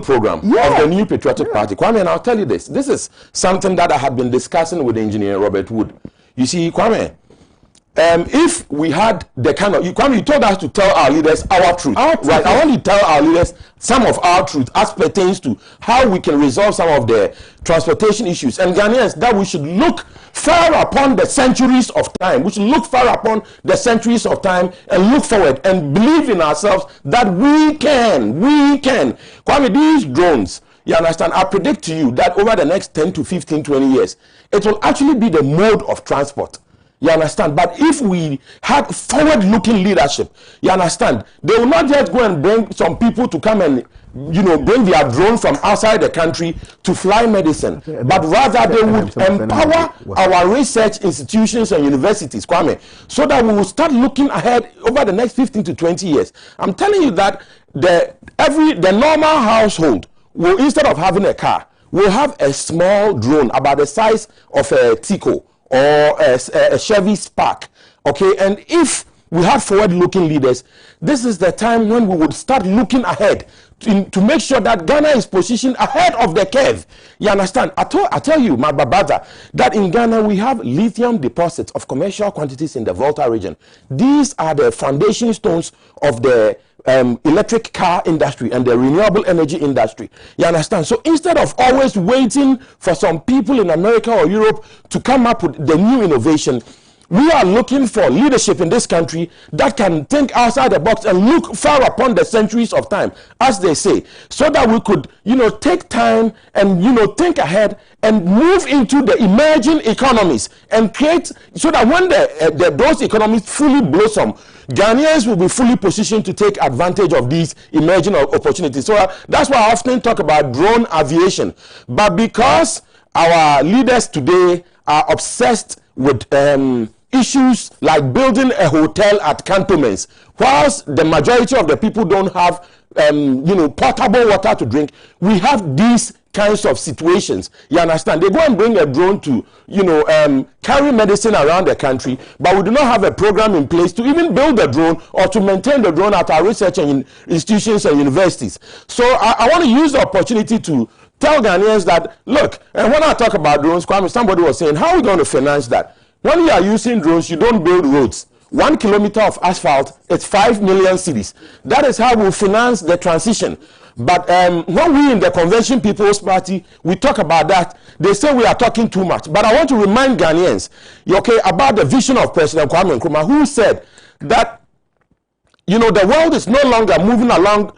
program of the New Patriotic Party. Kwame, and I'll tell you this. This is something that I had been discussing with Engineer Robert Wood. You see, Kwame, if we had the kind of... Kwame, you told us to tell our leaders our truth. Right? I want to tell our leaders some of our truth as pertains to how we can resolve some of the transportation issues. And Ghanaians, that we should look far upon the centuries of time. We should look far upon the centuries of time and look forward and believe in ourselves that we can. Kwame, these drones, you understand, I predict to you that over the next 10 to 15, 20 years, it will actually be the mode of transport. You understand? But if we had forward-looking leadership, you understand, they will not just go and bring some people to come and, bring their drone from outside the country to fly medicine, but rather they would empower our research institutions and universities, Kwame, so that we will start looking ahead over the next 15 to 20 years. I'm telling you that the normal household will, instead of having a car, will have a small drone about the size of a Tico or a Chevy Spark. Okay, and if we have forward-looking leaders, this is the time when we would start looking ahead to make sure that Ghana is positioned ahead of the curve. You understand? I tell you, my brother, that in Ghana we have lithium deposits of commercial quantities in the Volta region. These are the foundation stones of the electric car industry and the renewable energy industry. You understand? So instead of always waiting for some people in America or Europe to come up with the new innovation, we are looking for leadership in this country that can think outside the box and look far upon the centuries of time, as they say, so that we could, take time and, think ahead and move into the emerging economies and create, so that when those economies fully blossom, Ghanaians will be fully positioned to take advantage of these emerging opportunities. So that's why I often talk about drone aviation. But because our leaders today are obsessed with issues like building a hotel at cantonments, whilst the majority of the people don't have potable water to drink, we have these kinds of situations. You understand? They go and bring a drone to carry medicine around the country, but we do not have a program in place to even build the drone or to maintain the drone at our research and institutions and universities. So I want to use the opportunity to tell Ghanaians that, look, and when I talk about drones, Kwame, somebody was saying, how are we going to finance that? When you are using drones, you don't build roads. 1 kilometer of asphalt, it's 5 million cedis. That is how we finance the transition. But when we in the Convention People's Party, we talk about that, they say we are talking too much. But I want to remind Ghanaians, about the vision of President Kwame Nkrumah, who said that, the world is no longer moving along,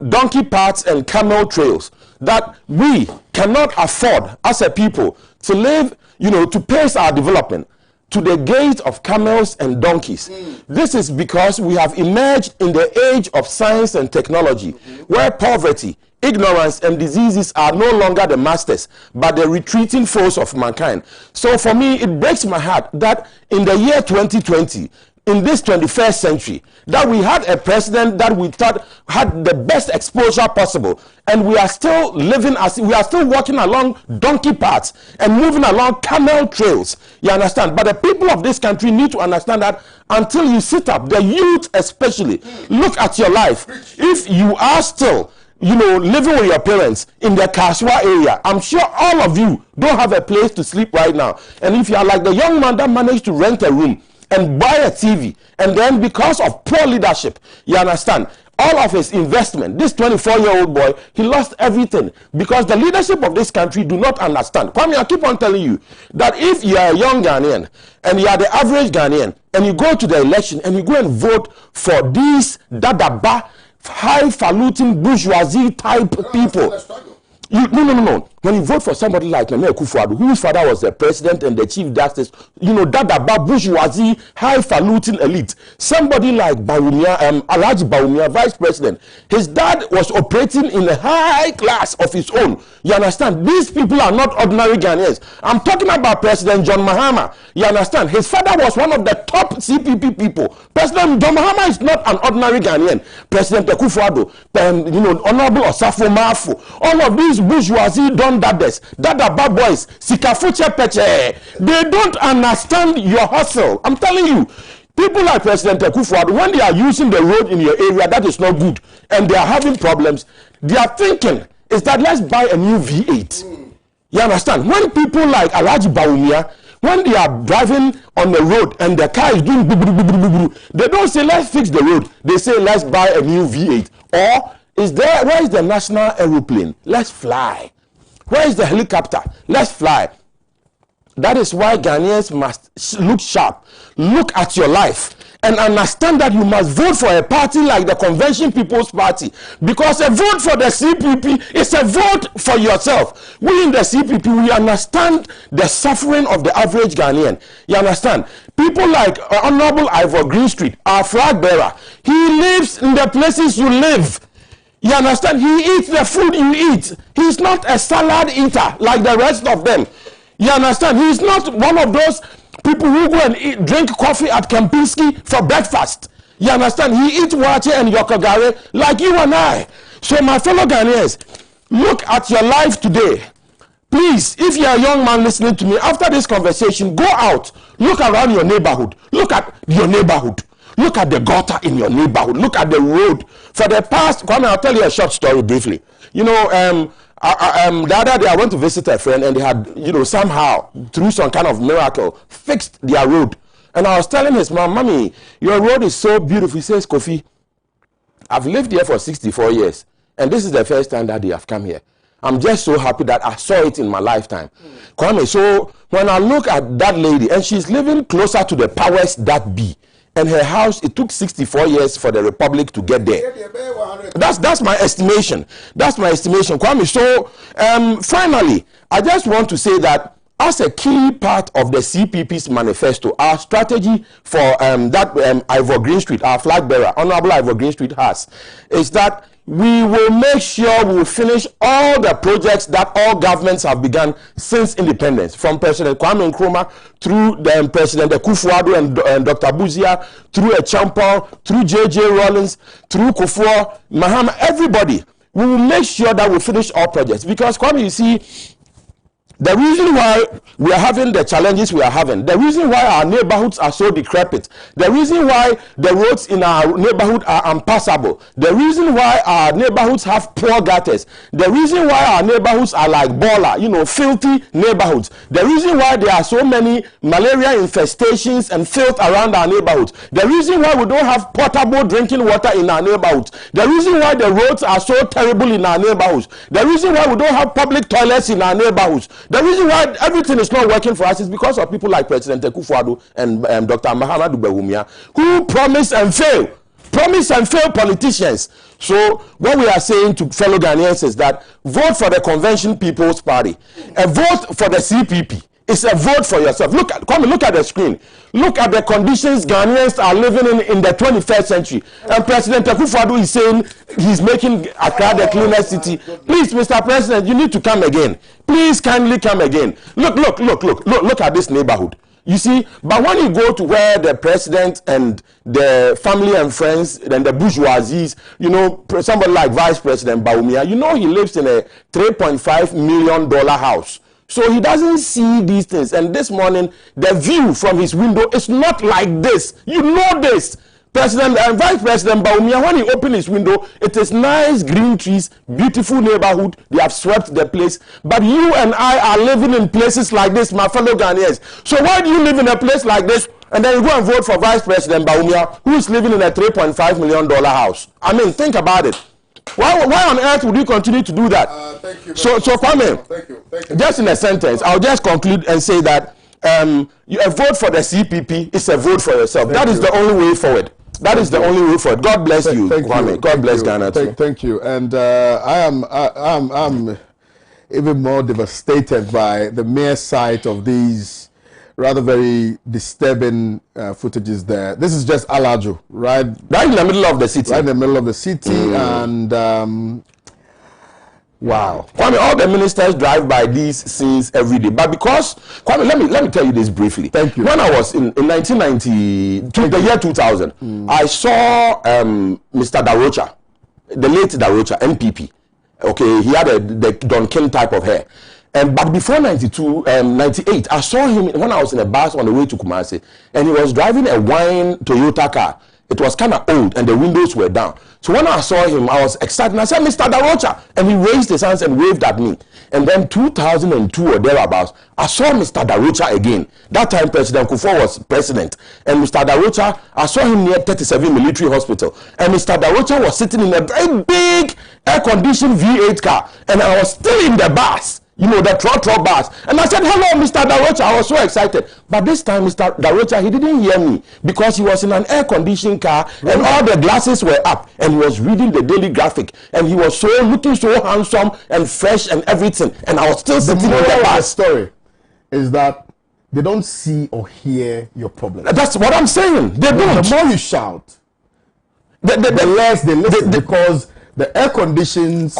donkey paths and camel trails, that we cannot afford as a people to live, to pace our development to the gait of camels and donkeys. This is because we have emerged in the age of science and technology, where poverty, ignorance, and diseases are no longer the masters, but the retreating foes of mankind. So for me, it breaks my heart that in the year 2020, in this 21st century, that we had a president that we thought had the best exposure possible, and we are still walking along donkey paths and moving along camel trails. You understand? But the people of this country need to understand that until you sit up, the youth especially, look at your life. If you are still living with your parents in the Kaswa area, I'm sure all of you don't have a place to sleep right now. And if you are like the young man that managed to rent a room and buy a TV, and then because of poor leadership, you understand, all of his investment, this 24-year-old boy, he lost everything because the leadership of this country do not understand. Kwame, I keep on telling you that if you are a young Ghanaian and you are the average Ghanaian and you go to the election and you go and vote for these dadaba, highfalutin bourgeoisie type people, no. When you vote for somebody like Kwame Owusu, whose father was the president and the chief justice, that bourgeoisie, highfalutin elite, somebody like Alhaji Bawumia, vice president, his dad was operating in a high class of his own. You understand? These people are not ordinary Ghanaians. I'm talking about President John Mahama. You understand? His father was one of the top CPP people. President John Mahama is not an ordinary Ghanaian. President Owusu, Honorable Osafo Mafu, all of these bourgeoisie Dadaba boys, Sikafuche Peche, they don't understand your hustle. I'm telling you, people like President Owusu, when they are using the road in your area, that is not good, and they are having problems, they are thinking is that let's buy a new V8. You understand? When people like Alhaji Bawumia, when they are driving on the road and the car is doing they don't say let's fix the road. They say let's buy a new V8. Or where is the national aeroplane? Let's fly. Where is the helicopter? Let's fly. That is why Ghanaians must look sharp. Look at your life and understand that you must vote for a party like the Convention People's Party, because a vote for the CPP is a vote for yourself. We in the CPP, we understand the suffering of the average Ghanaian. You understand? People like Honorable Ivor Greenstreet, our flag bearer, he lives in the places you live. You understand? He eats the food you eat. He's not a salad eater like the rest of them. You understand? He's not one of those people who go and drink coffee at Kempinski for breakfast. You understand? He eats water and yokogare like you and I. So my fellow Ghanaians, look at your life today. Please, if you're a young man listening to me, after this conversation, go out, look around your neighborhood. Look at your neighborhood. Look at the gutter in your neighborhood. Look at the road. For the past, Kwame, I'll tell you a short story briefly. You know, the other day I went to visit a friend, and they had, you know, somehow, through some kind of miracle, fixed their road. And I was telling his mom, Mommy, your road is so beautiful. He says, Kofi, I've lived here for 64 years, and this is the first time that they have come here. I'm just so happy that I saw it in my lifetime. Kwame, so when I look at that lady, and she's living closer to the powers that be, and her house, it took 64 years for the Republic to get there. That's my estimation. That's my estimation. Kwame, so finally, I just want to say that as a key part of the CPP's manifesto, our strategy for that Ivor Greenstreet, our flag bearer, Honorable Ivor Greenstreet has, is that we will make sure we will finish all the projects that all governments have begun since independence, from President Kwame Nkrumah through President Akufo-Addo and Dr. Buzia, through Echampong, through J.J. Rawlings, through Kufuor, Mahama, everybody. We will make sure that we finish all projects. Because, Kwame, you see, the reason why we are having the challenges we are having, the reason why our neighborhoods are so decrepit, the reason why the roads in our neighborhood are impassable, the reason why our neighborhoods have poor gutters, the reason why our neighborhoods are like Bola, you know, filthy neighborhoods, the reason why there are so many malaria infestations and filth around our neighborhoods, the reason why we don't have potable drinking water in our neighborhoods, the reason why the roads are so terrible in our neighborhoods, the reason why we don't have public toilets in our neighborhoods, the reason why everything is not working for us is because of people like President Akufo-Addo and Dr. Mahamudu Bawumia, who promise and fail politicians. So what we are saying to fellow Ghanaians is that vote for the Convention People's Party. A vote for the CPP is a vote for yourself. Look at the screen. Look at the conditions Ghanaians are living in the 21st century. And President Akufo-Addo is saying he's making Accra the cleanest city. Please, Mr. President, you need to come again. Please kindly come again. Look at this neighborhood. You see, but when you go to where the president and the family and friends and the bourgeoisies, you know, somebody like Vice President Bawumia, you know, he lives in a $3.5 million house. So he doesn't see these things. And this morning, the view from his window is not like this. You know this. President and Vice President Bawumia, when he opened his window, it is nice green trees, beautiful neighborhood. They have swept the place. But you and I are living in places like this, my fellow Ghanaians. So why do you live in a place like this and then you go and vote for Vice President Bawumia, who is living in a $3.5 million house? I mean, think about it. Why on earth would you continue to do that? Thank you. So Kwame, thank you. Just in a sentence, I'll just conclude and say that a vote for the CPP is a vote for yourself. That is the only way forward. That is the only way forward. God bless you, Kwame. God bless Ghana too. Thank you. And I'm even more devastated by the mere sight of these rather very disturbing footages there. This is just Alajo, right in the middle of the city. Right in the middle of the city, and wow. Kwame, all the ministers drive by these scenes every day. But because, Kwame, let me tell you this briefly. Thank you. When I was in 1990, the year 2000, I saw Mr. Darocha, the late Darocha, MPP. Okay, he had the Don King type of hair. But before 98, I saw him when I was in a bus on the way to Kumasi, and he was driving a white Toyota car. It was kind of old, and the windows were down. So when I saw him, I was excited. And I said, Mr. Darocha. And he raised his hands and waved at me. And then 2002 or thereabouts, I saw Mr. Darocha again. That time, President Kufuor was president. And Mr. Darocha, I saw him near 37 Military Hospital. And Mr. Darocha was sitting in a very big air-conditioned V8 car. And I was still in the bus. you know, the trotro bars. And I said, hello, Mr. Darocha. I was so excited. But this time, Mr. Darocha, he didn't hear me because he was in an air-conditioned car and all the glasses were up and he was reading the Daily Graphic and he was looking so handsome and fresh and everything. And I was still sitting in the bus. The story is that they don't see or hear your problem. That's what I'm saying. They don't. The more you shout, the less they listen because the air conditions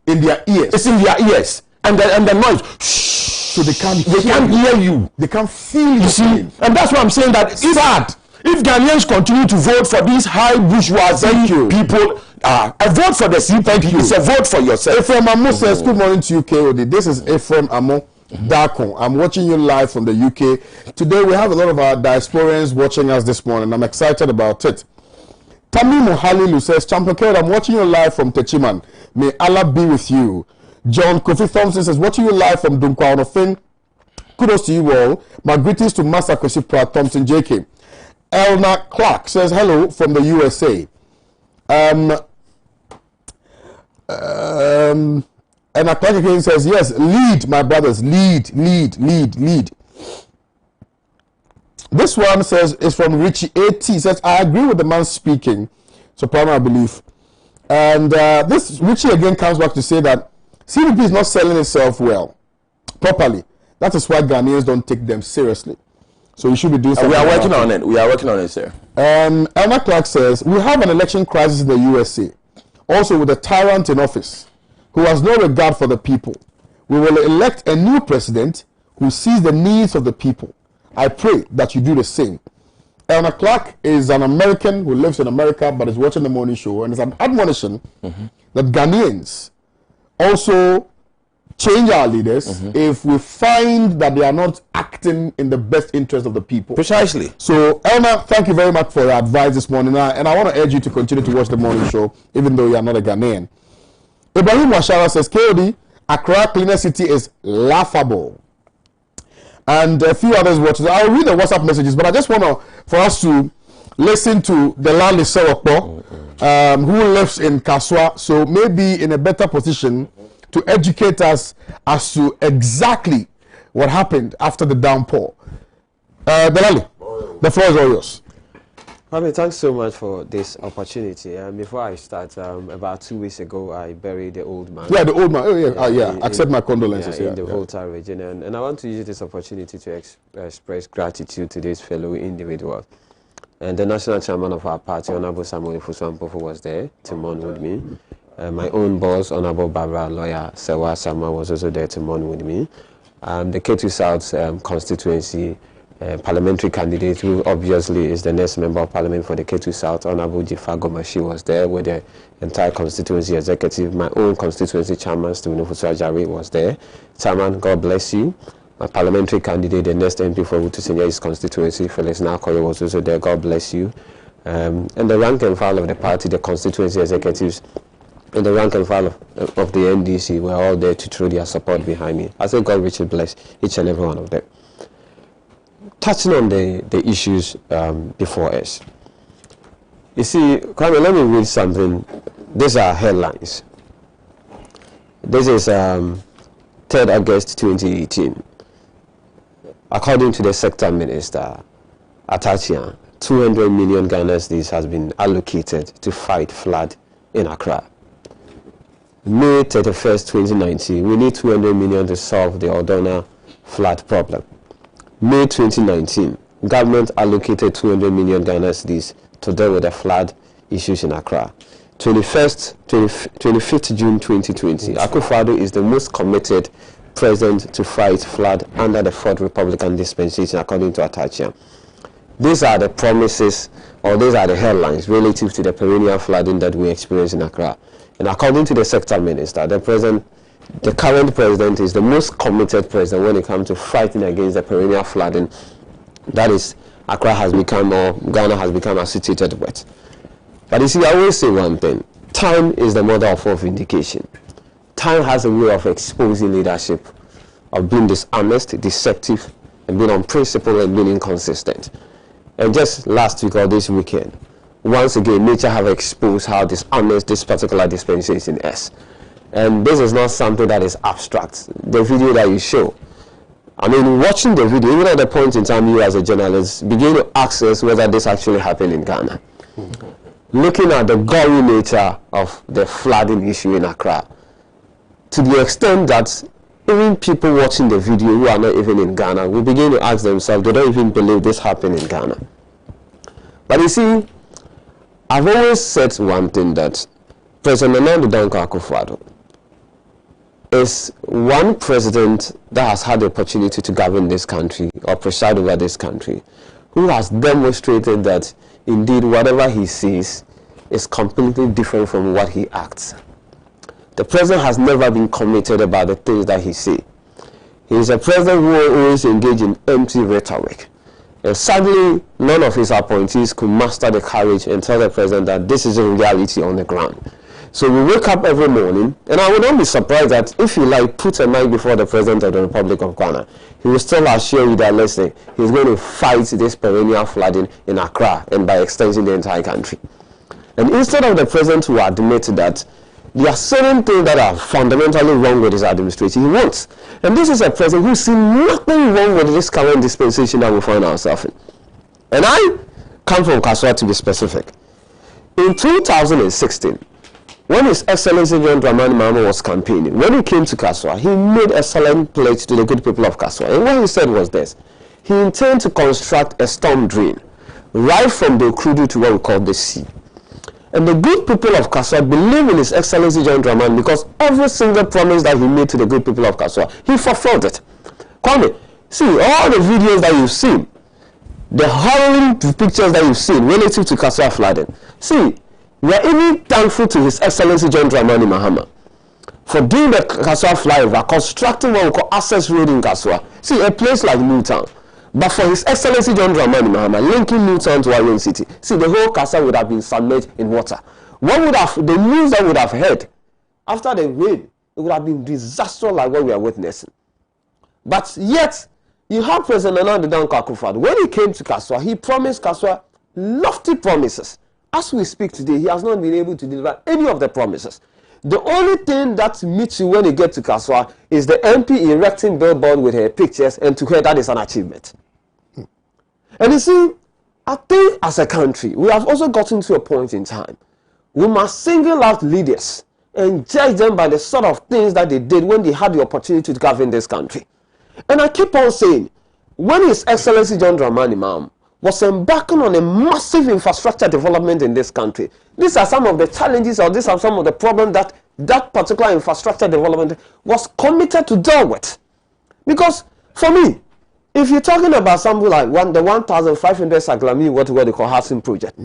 in their ears. It's in their ears. And the noise, so they can't hear you. They can't feel you. See, and that's why I'm saying that it's sad. If Ghanaians continue to vote for these high bourgeoisie people, a vote for the CPP is a vote for yourself. Ephraim Amo says, good morning to you, KOD. This is Ephraim Amo Darko. I'm watching you live from the UK. Today we have a lot of our diasporans watching us this morning. I'm excited about it. Tammy Mohalilu says, Champion KOD, I'm watching you live from Techiman. May Allah be with you. John Kofi Thompson says, watching you live from Dunkwa Onofin. Kudos to you all. My greetings to Master Kwesi Pratt Thompson JK. Elna Clark says, hello from the USA. Elna Clark again says, yes, lead, my brothers, lead. This one says, is from Richie AT. Says, I agree with the man speaking. So, primary belief. And this Richie again comes back to say that CDP is not selling itself well, properly. That is why Ghanaians don't take them seriously. So you should be doing something. We are working on it. We are working on it, sir. Elna Clark says, we have an election crisis in the USA, also with a tyrant in office who has no regard for the people. We will elect a new president who sees the needs of the people. I pray that you do the same. Elna Clark is an American who lives in America but is watching the morning show, and it's an admonition that Ghanaians also change our leaders if we find that they are not acting in the best interest of the people. Precisely. So, Elna, thank you very much for your advice this morning. And I want to urge you to continue to watch the morning show, even though you are not a Ghanaian. Ibrahim Washara says, KOD, Accra Cleaner City is laughable. And a few others watching. I'll read the WhatsApp messages, but I just want for us to listen to the Lali Sewakpo, who lives in Kaswa, so maybe in a better position to educate us as to exactly what happened after the downpour. Delali, the floor is all yours. Kwame, thanks so much for this opportunity. Before I start, about 2 weeks ago, I buried the old man. Yeah, the old man. Oh, yeah. Accept my condolences. In the Volta region. And I want to use this opportunity to express gratitude to this fellow individual. And the national chairman of our party, Honorable Samuel Fusuampofu, was there to mourn with me. My own boss, Honorable Barbara Lawyer Sewa Sama, was also there to mourn with me. The Ketu South constituency parliamentary candidate, who obviously is the next member of parliament for the Ketu South, Honorable Jifa Gomashi, was there with the entire constituency executive. My own constituency chairman, Stephen Ofusu-Ajari, was there. Chairman, God bless you. My parliamentary candidate, the next MP for Wutusenya's constituency, Felix Nakoye, was also there. God bless you. And the rank and file of the party, the constituency executives, and the rank and file of the NDC were all there to throw their support behind me. I say God richly bless each and every one of them. Touching on the issues before us. You see, Kwame, let me read something. These are headlines. This is 3rd August 2018. According to the sector minister, Atachian, 200 million Ghana cedis has been allocated to fight flood in Accra. May 31st, 2019, we need 200 million to solve the Odona flood problem. May 2019, government allocated 200 million Ghana cedis to deal with the flood issues in Accra. 25th June 2020, Akufo-Addo is the most committed president to fight flood under the 4th Republican dispensation, according to Atachian. These are the promises, or these are the headlines relative to the perennial flooding that we experience in Accra. And according to the sector minister, the current president is the most committed president when it comes to fighting against the perennial flooding that is Accra has become, or Ghana has become associated with. But you see, I always say one thing: time is the mother of all vindication. Time has a way of exposing leadership, of being dishonest, deceptive, and being unprincipled and being inconsistent. And just last week or this weekend, once again, nature have exposed how dishonest this particular dispensation is. And this is not something that is abstract. The video that you show, I mean, watching the video, even at the point in time you as a journalist begin to ask us whether this actually happened in Ghana. Looking at the gory nature of the flooding issue in Accra, to the extent that even people watching the video who are not even in Ghana will begin to ask themselves, they don't even believe this happened in Ghana. But you see, I've always said one thing, that President Nana Danko Akufo-Addo is one president that has had the opportunity to govern this country or preside over this country, who has demonstrated that indeed whatever he sees is completely different from what he acts. The president has never been committed about the things that he sees. He is a president who always engage in empty rhetoric. And sadly, none of his appointees could master the courage and tell the president that this is a reality on the ground. So we wake up every morning, and I would not be surprised that if you like put a mic before the president of the Republic of Ghana, he will still assure you that, listen, he's going to fight this perennial flooding in Accra and by extension the entire country. And instead of the president to admit that there are certain things that are fundamentally wrong with his administration, he won't. And this is a president who sees nothing wrong with this current dispensation that we find ourselves in. And I come from Kaswa, to be specific. In 2016, when His Excellency John Dramani Mahama was campaigning, when he came to Kaswa, he made a solemn pledge to the good people of Kaswa. And what he said was this: he intended to construct a storm drain right from the Okudu to what we call the sea. And the good people of Kaswa believe in His Excellency John Dramani because every single promise that he made to the good people of Kaswa, he fulfilled it. Kwame, see, all the videos that you've seen, the harrowing pictures that you've seen relative to Kaswa flooding, see, we are even thankful to His Excellency John Dramani Mahama for doing the Kaswa flyover, constructing what we call access road in Kaswa. See, a place like Newtown. But for His Excellency John Dramani Mahama, linking Newtown to Warren City, see, the whole Kaswa would have been submerged in water. What would have, the news that would have heard after the rain, it would have been disastrous like what we are witnessing. But yet, you have President Nana Danko Akufo-Addo. When he came to Kaswa, he promised Kaswa lofty promises. As we speak today, he has not been able to deliver any of the promises. The only thing that meets you when you get to Kaswa is the MP erecting billboard with her pictures, and to her that is an achievement. And you see, I think as a country, we have also gotten to a point in time. We must single out leaders and judge them by the sort of things that they did when they had the opportunity to govern this country. And I keep on saying, when His Excellency John Dramani Mahama was embarking on a massive infrastructure development in this country, these are some of the challenges, or these are some of the problems that that particular infrastructure development was committed to deal with. Because for me, if you're talking about something like the 1,500 Saglami, what they call housing project,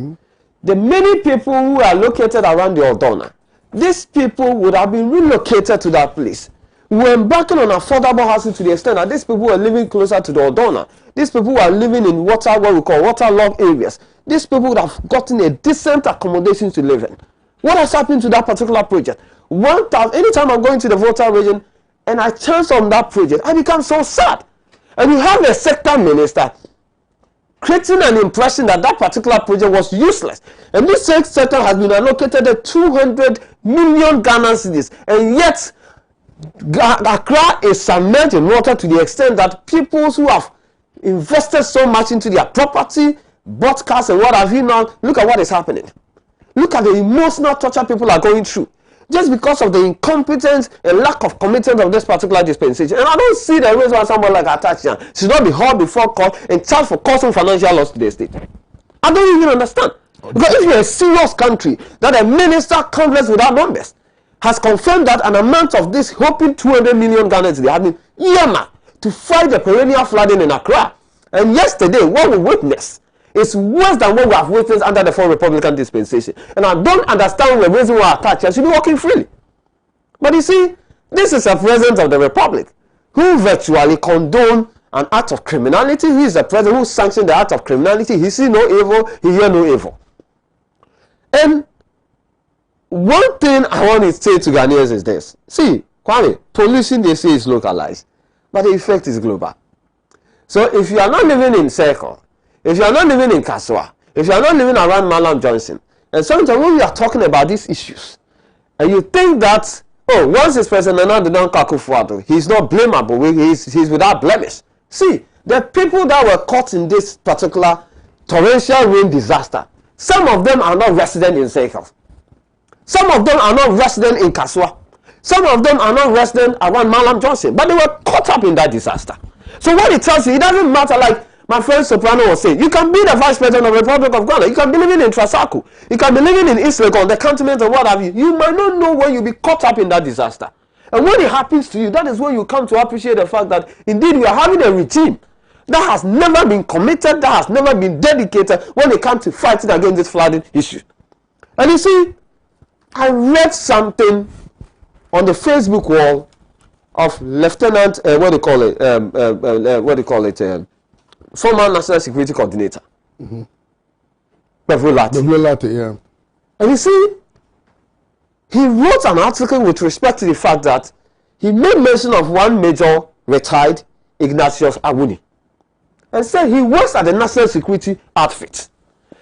the many people who are located around the Ordona, these people would have been relocated to that place. We were embarking on affordable housing to the extent that these people were living closer to the Ordona. These people who are living in what we call waterlogged areas. These people would have gotten a decent accommodation to live in. What has happened to that particular project? Anytime I'm going to the Volta region and I chance on that project, I become so sad. And you have a sector minister creating an impression that that particular project was useless. And this sector has been allocated at 200 million Ghana cedis, and yet Accra is submerged in water to the extent that people who have invested so much into their property, bought cars and what have you now, look at what is happening. Look at the emotional torture people are going through just because of the incompetence and lack of commitment of this particular dispensation. And I don't see the reason why someone like Atachian should not be hauled before court and charged for causing financial loss to the state. I don't even understand. Because if you're a serious country that a minister countless without numbers has confirmed that an amount of this hoping 200 million Ghanaians they have been earmarked to fight the perennial flooding in Accra. And yesterday, what we witnessed is worse than what we have witnessed under the foreign Republican dispensation. And I don't understand the reason why Atachian should be walking freely. But you see, this is a president of the Republic who virtually condoned an act of criminality. He is a president who sanctioned the act of criminality. He sees no evil, he hears no evil. And one thing I want to say to Ghanaians is this. See, Kwame, pollution they say is localized, but the effect is global. So if you are not living in Circle, if you are not living in Kaswa, if you are not living around Malam Johnson, and sometimes when we are talking about these issues, and you think that oh, once it's President Nana Akufo-Addo, he's not blamable. He's without blemish. See, the people that were caught in this particular torrential rain disaster, some of them are not resident in Seychelles. Some of them are not resident in Kaswa. Some of them are not resident around Malam Johnson, but they were caught up in that disaster. So what it tells you, it doesn't matter, like my friend Soprano was saying, you can be the vice president of the Republic of Ghana, you can be living in Trasaku, you can be living in East Legon, the continent or what have you. You might not know when you'll be caught up in that disaster. And when it happens to you, that is when you come to appreciate the fact that indeed we are having a regime that has never been committed, that has never been dedicated when it comes to fighting against this flooding issue. And you see, I read something on the Facebook wall of Lieutenant, former National Security Coordinator, Lati, yeah. And you see, he wrote an article with respect to the fact that he made mention of one major retired, Ignatius Awuni, and said he works at the National Security Outfit.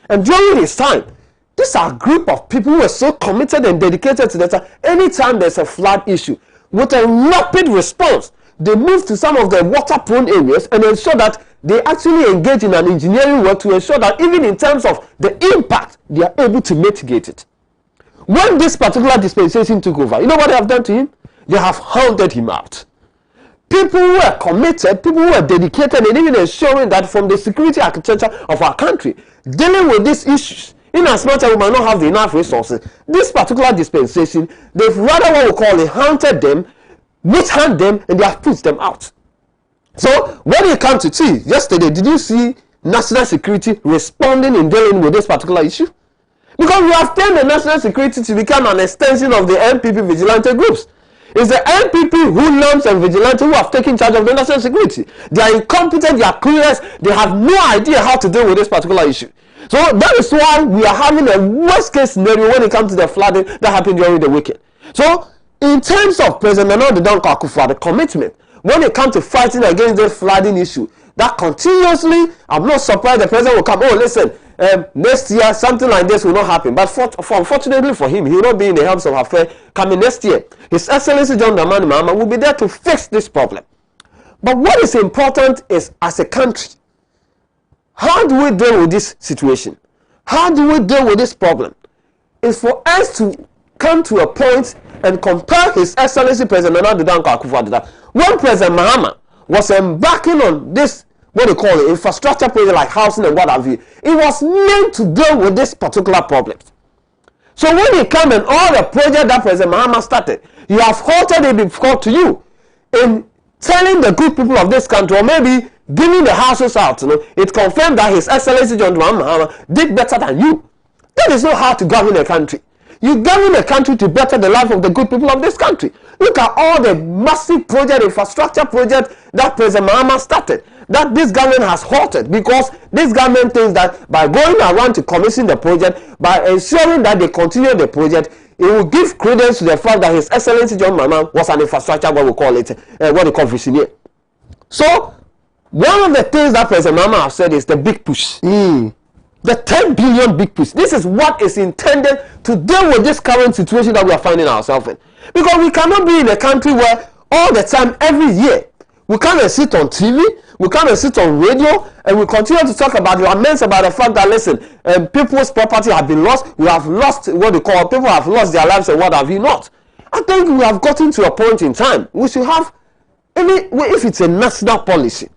And during his time, these are a group of people who are so committed and dedicated to that. Anytime there's a flood issue, with a rapid response, they move to some of the water-prone areas and ensure that they actually engage in an engineering work to ensure that even in terms of the impact, they are able to mitigate it. When this particular dispensation took over, you know what they have done to him? They have hounded him out. People who are committed, people who are dedicated, and even ensuring that from the security architecture of our country, dealing with these issues, in as much as we might not have enough resources, this particular dispensation, they've rather what we call it, hunted them, withhand them, and they have pushed them out. So when you come to see, yesterday, did you see national security responding in dealing with this particular issue? Because we have turned the national security to become an extension of the NPP vigilante groups. It's the NPP hoodlums and vigilante who have taken charge of the national security. They are incompetent, they are clueless, they have no idea how to deal with this particular issue. So that is why we are having a worst case scenario when it comes to the flooding that happened during the weekend. So in terms of President Nana Akufo-Addo, the commitment, when it comes to fighting against the flooding issue, that continuously, I'm not surprised the president will come, oh listen, next year something like this will not happen. But unfortunately for him, he will not be in the helms of affair coming next year. His Excellency John Dramani Mahama will be there to fix this problem. But what is important is, as a country, how do we deal with this situation? How do we deal with this problem? It's for us to come to a point and compare His Excellency President Nana Akufo-Addo that when President Mahama was embarking on this, what they call it, infrastructure project like housing and what have you, it was meant to deal with this particular problem. So when you come and all the project that President Mahama started, you have halted it before to you in telling the good people of this country, or maybe giving the houses out, it confirmed that His Excellency John Dramani Mahama did better than you. That is not how to govern a country. You govern a country to better the life of the good people of this country. Look at all the massive project, infrastructure project that President Mahama started, that this government has halted, because this government thinks that by going around to commission the project, by ensuring that they continue the project, it will give credence to the fact that His Excellency John Mahama was an infrastructure, what we call it, what they call visionary. So, one of the things that President Mahama has said is the big push. The 10 billion big push. This is what is intended to deal with this current situation that we are finding ourselves in. Because we cannot be in a country where all the time, every year, we come and sit on TV, we come and sit on radio, and we continue to talk about laments about the fact that, listen, people's property have been lost, we have lost what they call, people have lost their lives and what have you not. I think we have gotten to a point in time, we should have, if it's a national policy,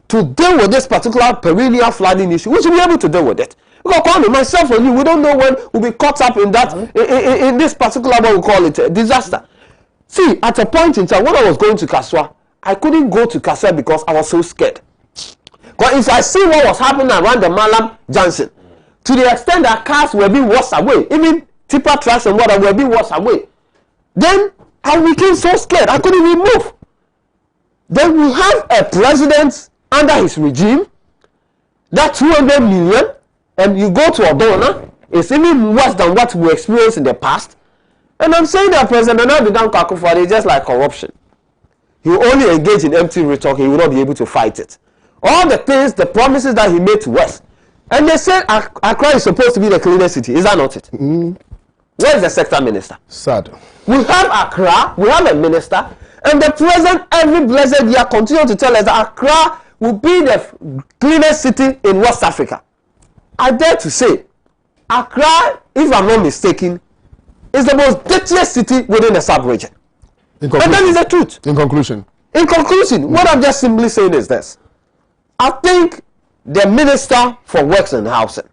to deal with this particular perennial flooding issue, we should be able to deal with it. Because Kwame, myself and you, we don't know when we'll be caught up in that, in this particular, what we call it, disaster. See, at a point in time, when I was going to Kaswa, I couldn't go to Kaswa because I was so scared. Because if I see what was happening around the Malam Johnson, to the extent that cars were being washed away, even tipper trucks and water were being washed away, then I became so scared, I couldn't even move. Then we have a president under his regime, that 200 million, and you go to Odona, it's even worse than what we experienced in the past. And I'm saying that President Nana Akufo-Addo is just like corruption. He will only engage in empty rhetoric, he will not be able to fight it. All the things, the promises that he made to us. And they said Accra is supposed to be the cleanest city. Is that not it? When Where is the sector minister? Sad. We have Accra, we have a minister, and the president every blessed year continue to tell us that Accra will be the cleanest city in West Africa. I dare to say, Accra, if I'm not mistaken, is the most dirtiest city within the sub-region. And that is the truth. In conclusion, what I'm just simply saying is this. I think the Minister for Works and Housing,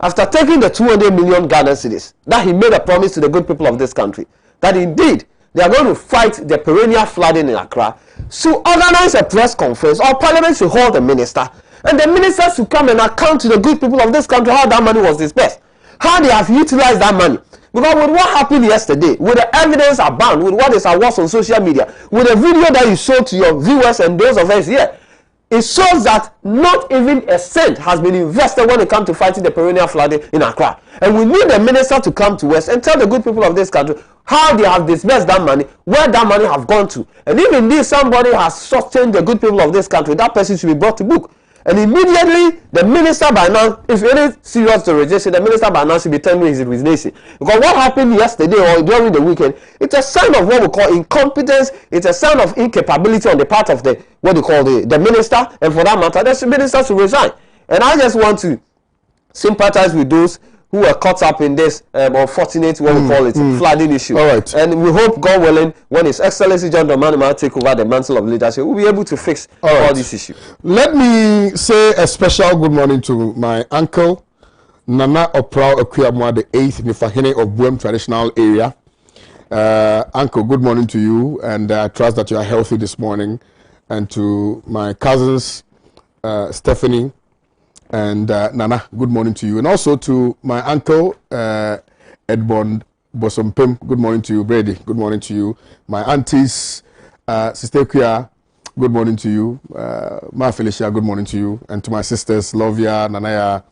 after taking the 200 million Ghana cedis, that he made a promise to the good people of this country, that indeed they are going to fight the perennial flooding in Accra, to organize a press conference, or Parliament should hold the minister, and the ministers should come and account to the good people of this country how that money was dispersed, how they have utilized that money. Because with what happened yesterday, with the evidence abound, with what is awards on social media, with the video that you showed to your viewers and those of us here, it shows that not even a cent has been invested when it comes to fighting the perennial flooding in Accra. And we need the minister to come to us and tell the good people of this country how they have disbursed that money, where that money have gone to. And if indeed somebody has sustained the good people of this country, that person should be brought to book. And immediately, the minister by now, if any serious derogation, the minister by now should be tendering his resignation. Because what happened yesterday or during the weekend, it's a sign of what we call incompetence. It's a sign of incapability on the part of the, what they call the minister. And for that matter, the minister should resign. And I just want to sympathize with those who were caught up in this unfortunate, what we call it, flooding issue. All right. And we hope, God willing, when His Excellency John Dramani take over the mantle of leadership, we'll be able to fix all these issues. Let me say a special good morning to my uncle, Nana Oprao Akuyamwa, the 8th Nifahine of Buem traditional area. Uncle, good morning to you, and I trust that you are healthy this morning. And to my cousins, Stephanie and Nana, good morning to you. And also to my uncle, Edmond Bosompem, good morning to you. Brady, good morning to you. My aunties, Sister Kuya, good morning to you. Ma Felicia, good morning to you. And to my sisters, Lovia, Nanaya,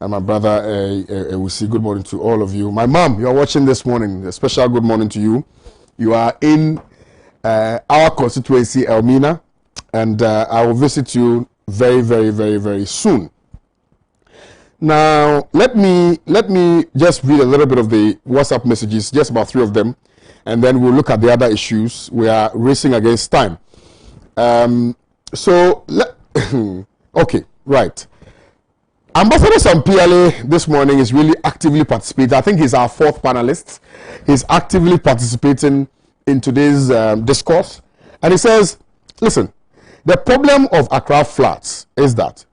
and my brother, Ewusi, good morning to all of you. My mom, you are watching this morning, a special good morning to you. You are in our constituency, Elmina, and I will visit you very, very, very, very soon. Now, let me just read a little bit of the WhatsApp messages, just about 3 of them, and then we'll look at the other issues. We are racing against time. Okay, right. Ambassador Sampiale this morning is really actively participating. I think he's our 4th panelist. He's actively participating in today's discourse. And he says, listen, the problem of Accra floods is that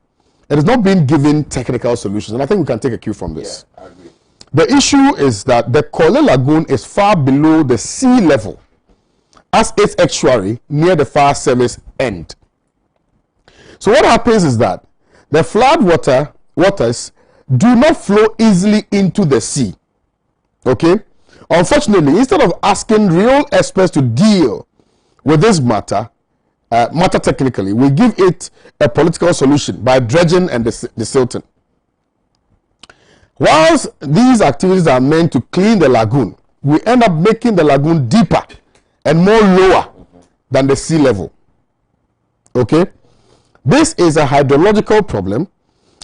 it is not being given technical solutions. And I think we can take a cue from this. Yeah, I agree. The issue is that the Korle Lagoon is far below the sea level as its estuary near the fire service end. So what happens is that the flood waters do not flow easily into the sea. Okay? Unfortunately, instead of asking real experts to deal with this matter technically, we give it a political solution by dredging and desilting. Whilst these activities are meant to clean the lagoon, we end up making the lagoon deeper and more lower than the sea level. Okay? This is a hydrological problem,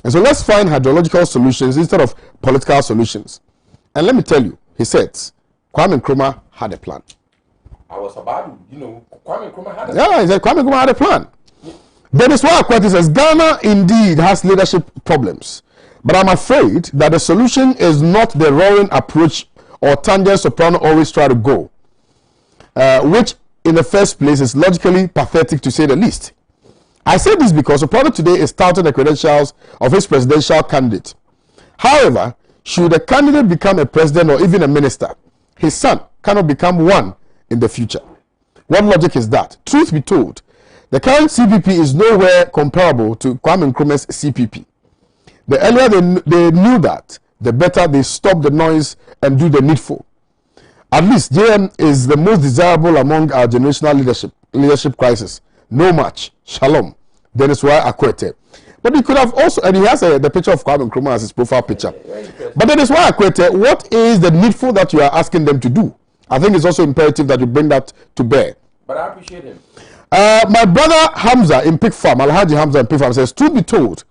and so let's find hydrological solutions instead of political solutions. And let me tell you, he said, Kwame Nkrumah had a plan. I was about to, Kwame Nkrumah had a plan. Yeah, he said Kwame Nkrumah had a plan. Dennis Wakwati says, Ghana indeed has leadership problems, but I'm afraid that the solution is not the roaring approach or tangent soprano always try to go, which in the first place is logically pathetic to say the least. I say this because soprano today is touting the credentials of his presidential candidate. However, should the candidate become a president or even a minister, his son cannot become one in the future. What logic is that? Truth be told, the current CPP is nowhere comparable to Kwame Nkrumah's CPP. The earlier they knew that, the better they stop the noise and do the needful. At least JM is the most desirable among our generational leadership crisis. No match. Shalom. Dennis Akwete. But he could have also, and he has the picture of Kwame Nkrumah as his profile picture. But Dennis Akwete, what is the needful that you are asking them to do? I think it's also imperative that you bring that to bear. But I appreciate him. My brother Hamza in Pig Farm, Alhaji Hamza in Pig Farm says, truth be told,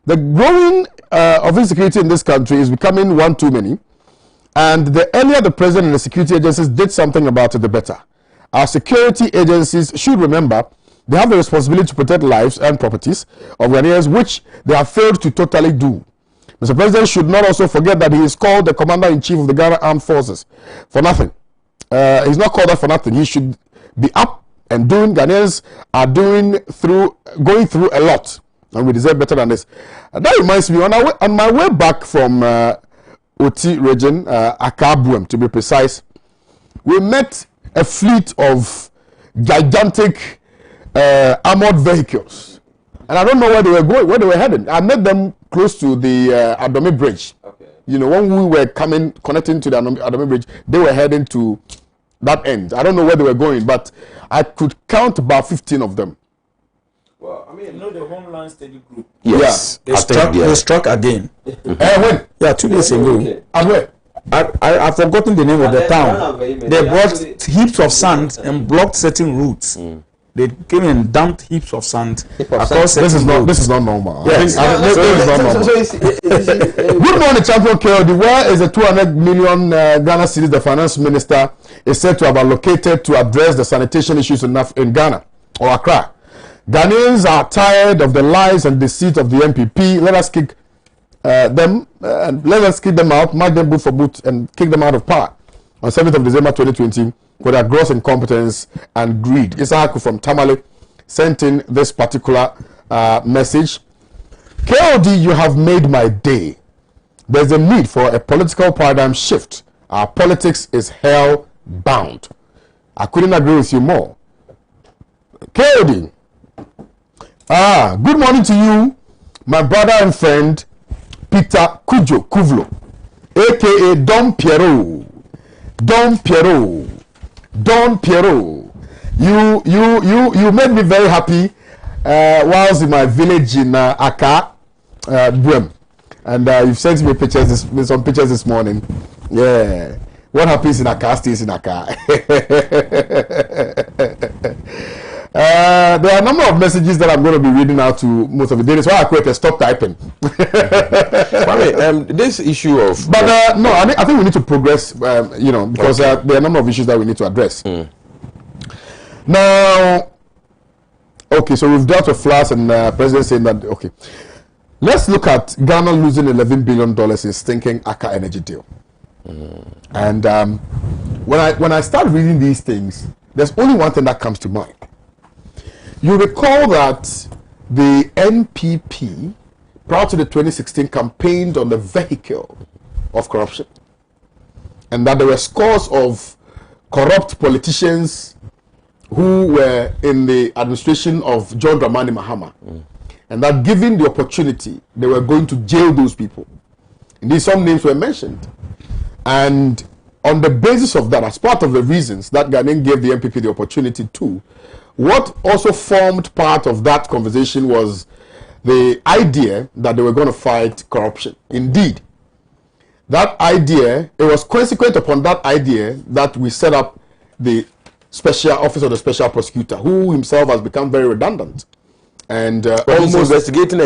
the growing of insecurity in this country is becoming one too many. And the earlier the president and the security agencies did something about it, the better. Our security agencies should remember they have the responsibility to protect lives and properties of Ghanaians, which they have failed to totally do. Mr. President should not also forget that he is called the Commander-in-Chief of the Ghana Armed Forces for nothing. He's not called that for nothing. He should be up and doing. Ghanaians are going through a lot, and we deserve better than this. That reminds me, on my way back from Oti region, Akabuem to be precise, we met a fleet of gigantic armored vehicles, and I don't know where they were going, where they were heading. I met them close to the Adome Bridge. Okay. You know, when we were connecting to the Adome Bridge, they were heading to that end. I don't know where they were going, but I could count about 15 of them. Well, I mean, you know the Homeland Study Group. Yes, yeah, they struck again. When? Yeah, 2 days ago. Okay. And where? I've forgotten the name of the town. They brought heaps of sand and blocked certain routes. They came and dumped heaps of sand across. This is not normal. Yes. This is not normal. Good morning, Champion KOD. Where is the 200 million Ghana cedis the finance minister is said to have allocated to address the sanitation issues in Ghana or Accra? Ghanaians are tired of the lies and deceit of the MPP. Let us kick them and let us kick them out, mark them boot for boot, and kick them out of power. On 7th of December 2020, with their gross incompetence and greed. Isahaku from Tamale sent in this particular message. KOD, you have made my day. There's a need for a political paradigm shift. Our politics is hell bound. I couldn't agree with you more. KOD, good morning to you, my brother and friend, Peter Kujo Kuvlo, aka Don Pierrot. Don Pierrot. Don Pierrot, you made me very happy whilst in my village in Aka, Buem, and you've sent me some pictures this morning. Yeah, what happens in Aka stays in Aka. There are a number of messages that I'm going to be reading out to most of the day. That's why I quit and stop typing. This issue of... But no, I think we need to progress, because there are a number of issues that we need to address. Now, okay, so we've dealt with floods and President saying that, okay. Let's look at Ghana losing $11 billion in stinking Aka energy deal. And when I start reading these things, there's only one thing that comes to mind. You recall that the NPP, prior to the 2016, campaigned on the vehicle of corruption, and that there were scores of corrupt politicians who were in the administration of John Dramani Mahama, and that given the opportunity, they were going to jail those people. Indeed, some names were mentioned. And on the basis of that, as part of the reasons that Ghanaian gave the NPP the opportunity to, what also formed part of that conversation was the idea that they were going to fight corruption. Indeed, that idea, it was consequent upon that idea that we set up the Special Office of the Special Prosecutor, who himself has become very redundant and almost investigating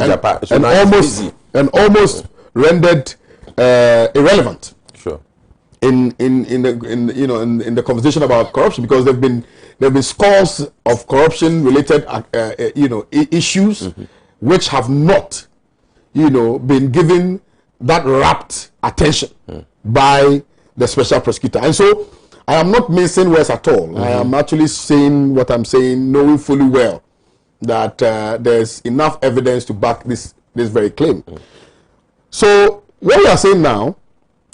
almost rendered irrelevant. Sure. In the conversation about corruption, because there have been scores of corruption related issues which have not been given that rapt attention by the special prosecutor. And so I am not mincing words at all. I am actually saying what I'm saying, knowing fully well that there's enough evidence to back this very claim. So what we are saying now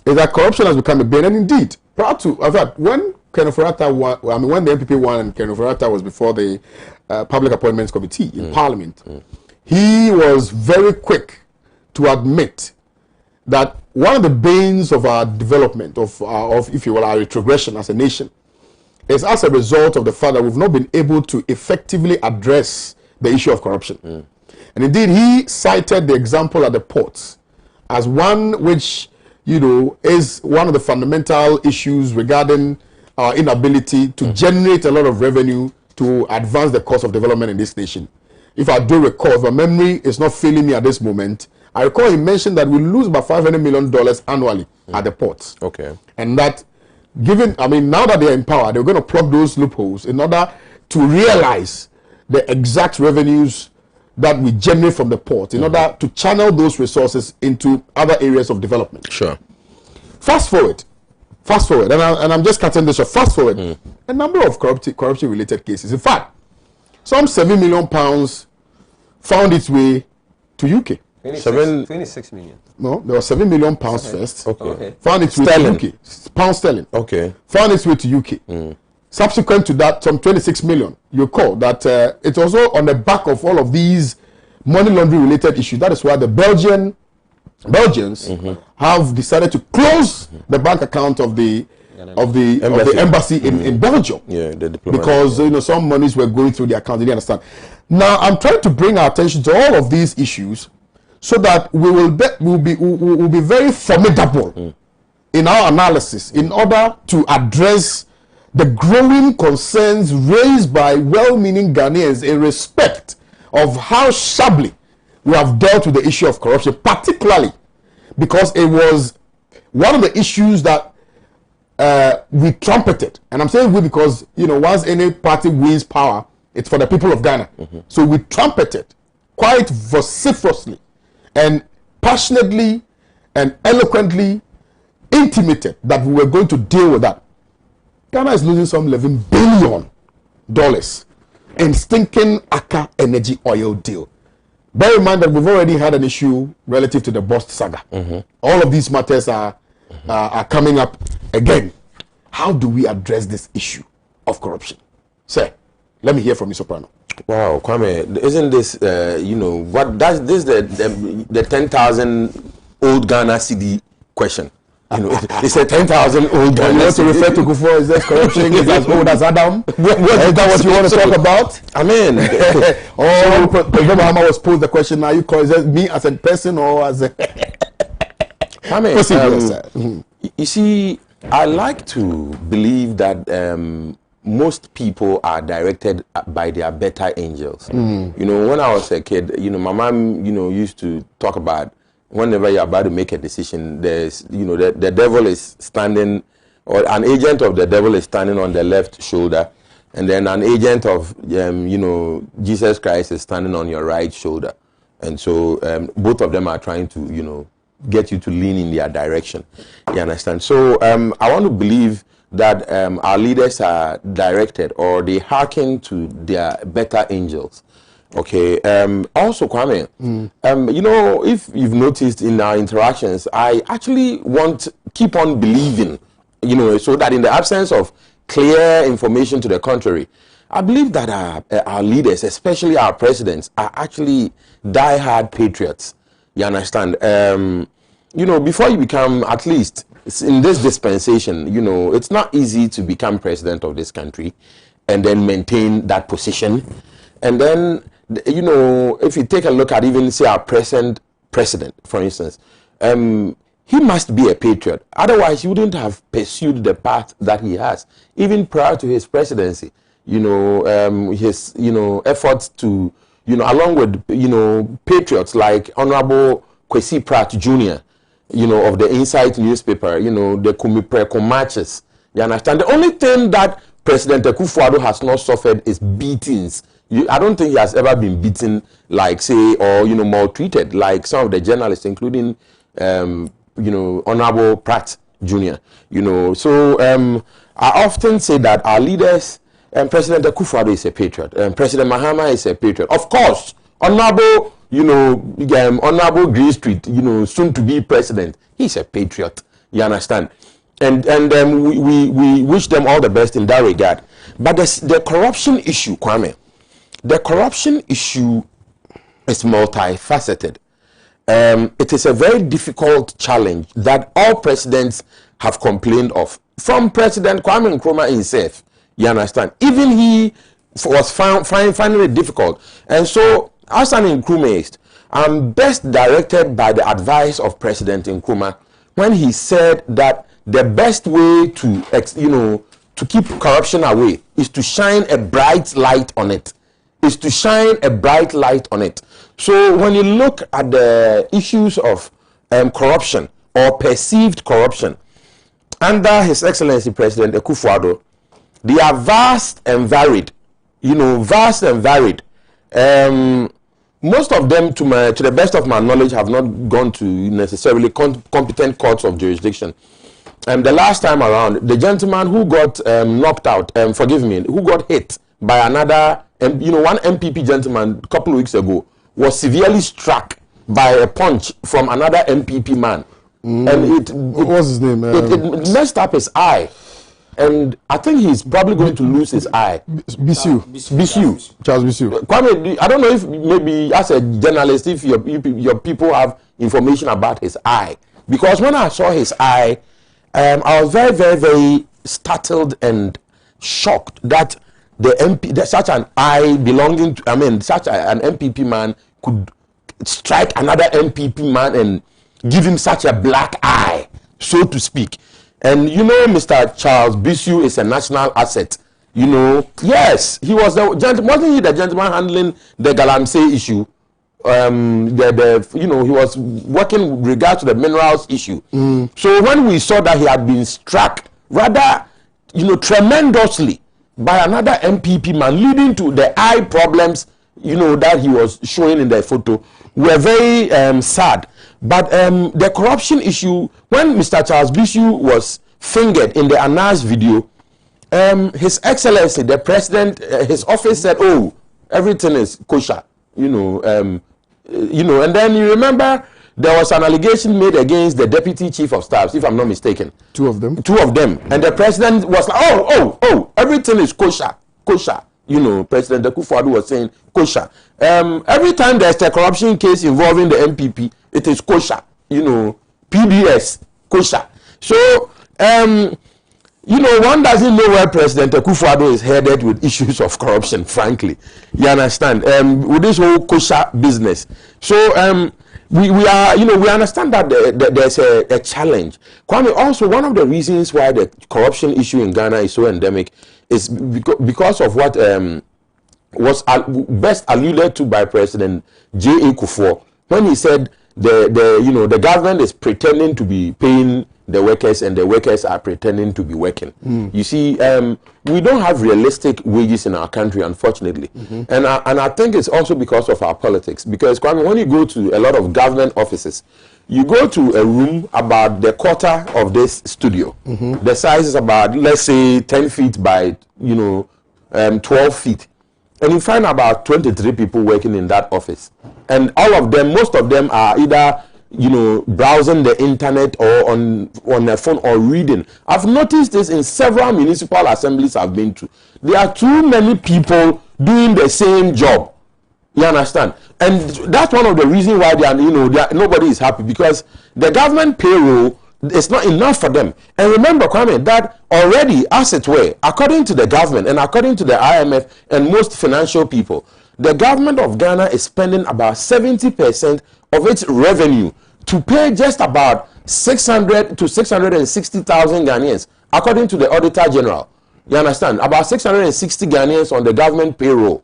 is that corruption has become a bane, and indeed, prior to, in fact, when Kenofurata won, when the NPP won and Kenofurata was before the Public Appointments Committee in Parliament, he was very quick to admit that one of the banes of our development, of if you will, our retrogression as a nation, is as a result of the fact that we've not been able to effectively address the issue of corruption. And indeed, he cited the example at the ports as one which, is one of the fundamental issues regarding our inability to generate a lot of revenue to advance the course of development in this nation. if I do recall, if my memory is not failing me at this moment, I recall he mentioned that we lose about $500 million annually at the ports. Okay. And that, given, I mean, now that they're in power, they're going to plug those loopholes in order to realize the exact revenues that we generate from the port, in order to channel those resources into other areas of development. Sure. Fast forward, and I'm just cutting this off. Fast forward, a number of corruption-related cases. In fact, some £7 million found its way to UK. 26 million. No, there was £7 million first. Okay. Found its way to UK. Pound sterling. Okay. Found its way to UK. Subsequent to that, some 26 million. You call that it's also on the back of all of these money laundering related issues. That is why the Belgians have decided to close the bank account of the embassy in Belgium. Yeah, the diplomat. Because some monies were going through the account. Did you understand? Now I'm trying to bring our attention to all of these issues so that we'll be very formidable in our analysis in order to address the growing concerns raised by well-meaning Ghanaians in respect of how shabbily we have dealt with the issue of corruption, particularly because it was one of the issues that we trumpeted. And I'm saying we because, once any party wins power, it's for the people of Ghana. So we trumpeted quite vociferously and passionately and eloquently intimated that we were going to deal with that. Ghana is losing some $11 billion in stinking Aka energy oil deal. Bear in mind that we've already had an issue relative to the Bost saga. All of these matters are coming up again. How do we address this issue of corruption? Sir, let me hear from you, Soprano. Wow, Kwame, isn't this, this the 10,000 old Ghana CD question? It's a 10,000 old Ghana. You want to refer to Kufuor? Is that corruption is as old as Adam? Is that what you want to talk about? I mean, President Mahama was posed the question. Now you call it me as a person or as a? You see, I like to believe that most people are directed by their better angels. When I was a kid, my mom, used to talk about whenever you're about to make a decision, there's, the devil is standing, or an agent of the devil is standing on the left shoulder, and then an agent of, Jesus Christ is standing on your right shoulder. And so both of them are trying to, get you to lean in their direction. You understand? So I want to believe that our leaders are directed, or they hearken to their better angels. Okay. Also, Kwame, if you've noticed in our interactions, I actually keep on believing, so that in the absence of clear information to the contrary, I believe that our leaders, especially our presidents, are actually die-hard patriots. You understand? Before you become, at least in this dispensation, it's not easy to become president of this country and then maintain that position. And then, if you take a look at even, say, our present president, for instance, he must be a patriot. Otherwise, he wouldn't have pursued the path that he has, even prior to his presidency. His, efforts to, along with, patriots like Honorable Kwesi Pratt Jr., of the Insight newspaper, the Kumipreko marches. You understand? The only thing that President Akufo-Addo has not suffered is beatings. I don't think he has ever been beaten, like, say, or, maltreated, like some of the journalists, including, Honorable Pratt Jr., So I often say that our leaders, President Akufo-Addo is a patriot, President Mahama is a patriot. Of course, Honorable, Honorable Green Street, soon to be president, he's a patriot. You understand? And we wish them all the best in that regard. But the corruption issue, Kwame, the corruption issue is multifaceted. It is a very difficult challenge that all presidents have complained of. From President Kwame Nkrumah himself, you understand? Even he was finding it difficult. And so, as an Nkrumahist, I'm best directed by the advice of President Nkrumah when he said that the best way to, to keep corruption away is to shine a bright light on it. is to shine a bright light on it. So when you look at the issues of corruption or perceived corruption under His Excellency President Akufo-Addo, they are vast and varied. Vast and varied. Most of them, to the best of my knowledge, have not gone to necessarily competent courts of jurisdiction. The last time around, the gentleman who got knocked out, who got hit by another, one MPP gentleman a couple of weeks ago, was severely struck by a punch from another MPP man. And what was his name? It messed up his eye. And I think he's probably going to lose his eye. Bisu. Charles Bisu. Kwame, I don't know if maybe as a journalist, if your people have information about his eye. Because when I saw his eye, I was very, very, very startled and shocked that such an eye belonging to, such an MPP man could strike another MPP man and give him such a black eye, so to speak. And Mr. Charles Bisu is a national asset. Yes, he was the gentleman. Wasn't he the gentleman handling the Galamsey issue? He was working with regard to the minerals issue. So when we saw that he had been struck rather, tremendously by another MPP man, leading to the eye problems, that he was showing in the photo, were very sad. But the corruption issue, when Mr. Charles Bisu was fingered in the announced video, His Excellency, the President, his office said, "Oh, everything is kosher," and then you remember there was an allegation made against the Deputy Chief of Staff, if I'm not mistaken. Two of them. And the President was like, oh, everything is kosher. President Akufo-Addo was saying kosher. Every time there's a corruption case involving the MPP, it is kosher. PBS, kosher. So, one doesn't know where President Akufo-Addo is headed with issues of corruption, frankly. You understand? With this whole kosher business. So, we understand that there's a challenge. Kwame, also, one of the reasons why the corruption issue in Ghana is so endemic is because of what was best alluded to by President J.A. Kufuor when he said the government is pretending to be paying the workers and the workers are pretending to be working. You see, we don't have realistic wages in our country, unfortunately. And I think it's also because of our politics. Because Kwame, when you go to a lot of government offices, you go to a room about the quarter of this studio. The size is about, let's say, 10 feet by 12 feet. And you find about 23 people working in that office. And all of them, most of them are either browsing the internet or on their phone or reading. I've noticed this in several municipal assemblies I've been to. There are too many people doing the same job. You understand? And that's one of the reasons why nobody is happy, because the government payroll is not enough for them. And remember, Kwame, that already, as it were, according to the government and according to the IMF and most financial people, the government of Ghana is spending about 70% of its revenue to pay just about 600 to 660,000 Ghanaians, according to the Auditor General. You understand? About 660 Ghanaians on the government payroll.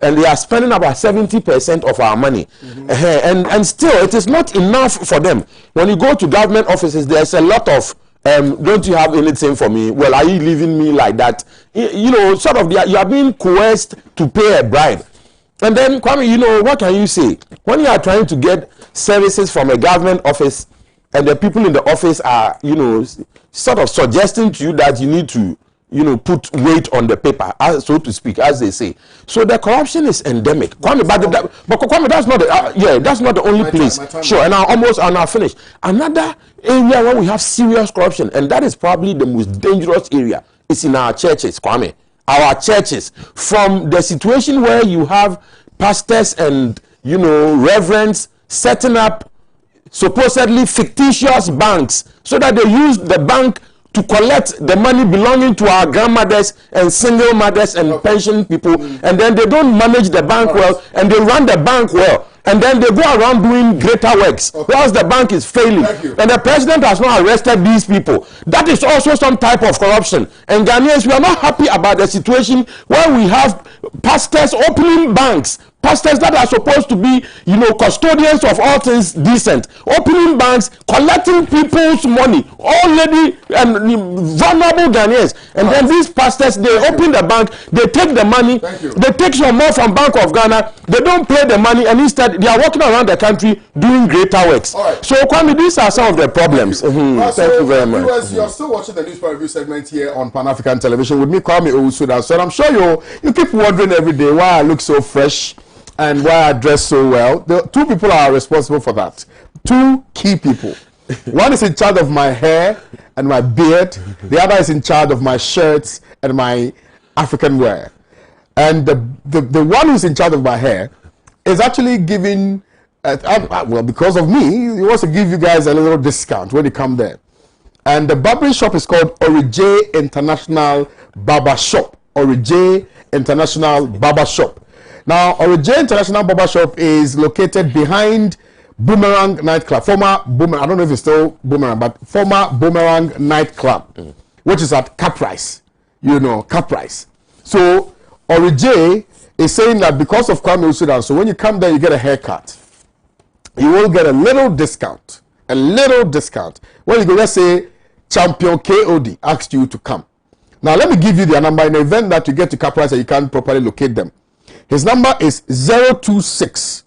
And they are spending about 70% of our money. And still, it is not enough for them. When you go to government offices, there's a lot of, don't you have anything for me? Well, are you leaving me like that? You are being coerced to pay a bribe. And then, Kwame, what can you say? When you are trying to get services from a government office and the people in the office are, sort of suggesting to you that you need to, put weight on the paper, so to speak, as they say. So the corruption is endemic. Kwame, but Kwame, that's not that's not the only place. Sure, and I'll finish. Another area where we have serious corruption, and that is probably the most dangerous area, is in our churches, Kwame. Our churches, from the situation where you have pastors and reverends setting up supposedly fictitious banks so that they use the bank to collect the money belonging to our grandmothers and single mothers and pension people, and then they don't manage the bank well and they run the bank well. and then they go around doing greater works whilst the bank is failing. And the president has not arrested these people. That is also some type of corruption. And Ghanaians, we are not happy about the situation where we have pastors opening banks. Pastors that are supposed to be, custodians of all things decent, opening banks, collecting people's money, already vulnerable Ghanaians. And then these pastors, they open the bank, they take the money, they take some more from Bank of Ghana, they don't pay the money, and instead they are walking around the country doing greater works. So, Kwame, these are some of the problems. Thank you very much. Viewers, you're still watching the Newspaper Review segment here on Pan-African Television with me, Kwame Owusu Danso. So I'm sure you keep wondering every day why I look so fresh and why I dress so well. The two people are responsible for that. Two key people. One is in charge of my hair and my beard. The other is in charge of my shirts and my African wear. And the one who's in charge of my hair is actually giving, well, because of me, he wants to give you guys a little discount when you come there. And the barbering shop is called Orije International Barber Shop. Orije International Barber Shop. Now, Orije International Barber Shop is located behind Boomerang Nightclub. Former Boomerang, I don't know if it's still Boomerang, but former Boomerang Nightclub, which is at Caprice. Caprice. So, Orije is saying that because of Kwame Owusu Danso, so when you come there, you get a haircut. You will get a little discount. A little discount. When you go, let's say, Champion KOD asked you to come. Now, let me give you their number in the event that you get to Caprice and you can't properly locate them. His number is 026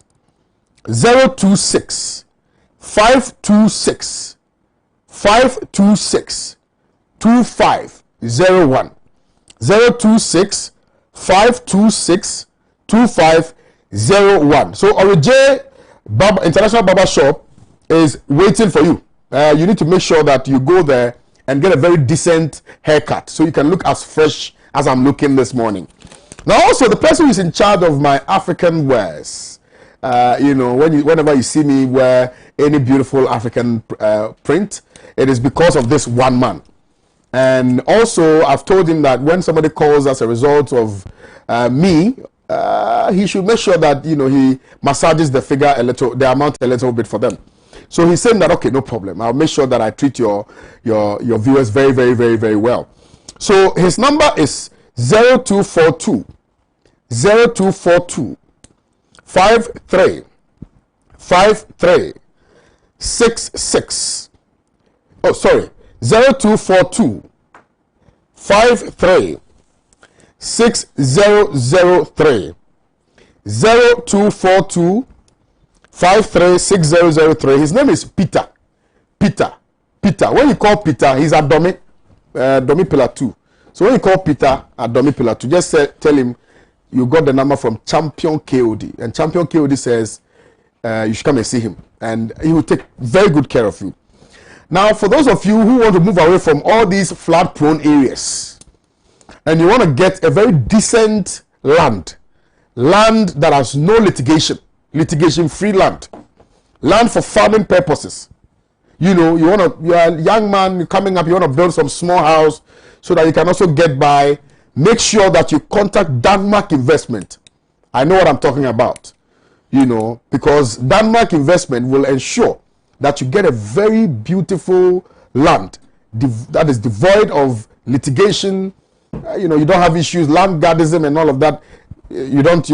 526 2501. 026 526 2501. So Orije International Barber Shop is waiting for you. You need to make sure that you go there and get a very decent haircut so you can look as fresh as I'm looking this morning. Now, also, the person who is in charge of my African wares, whenever you see me wear any beautiful African print, it is because of this one man. And also, I've told him that when somebody calls as a result of me, he should make sure that, he massages the figure the amount a little bit for them. So he's saying that, okay, no problem. I'll make sure that I treat your viewers very, very, very, very well. So his number is 0242 53 66. Oh, sorry. 0242 53 6003. 0242 536003. His name is Peter. Peter. When you call Peter, he's at Domi Pillar 2. So when you call Peter at Domi Pillar 2, just tell him you got the number from Champion KOD. And Champion KOD says you should come and see him. And he will take very good care of you. Now, for those of you who want to move away from all these flood-prone areas, and you want to get a very decent land that has no litigation-free land for farming purposes. You're a young man coming up, you want to build some small house so that you can also get by. Make sure that you contact Denmark Investment. I know what I'm talking about, because Denmark Investment will ensure that you get a very beautiful land that is devoid of litigation. You don't have issues, land guardism and all of that. You don't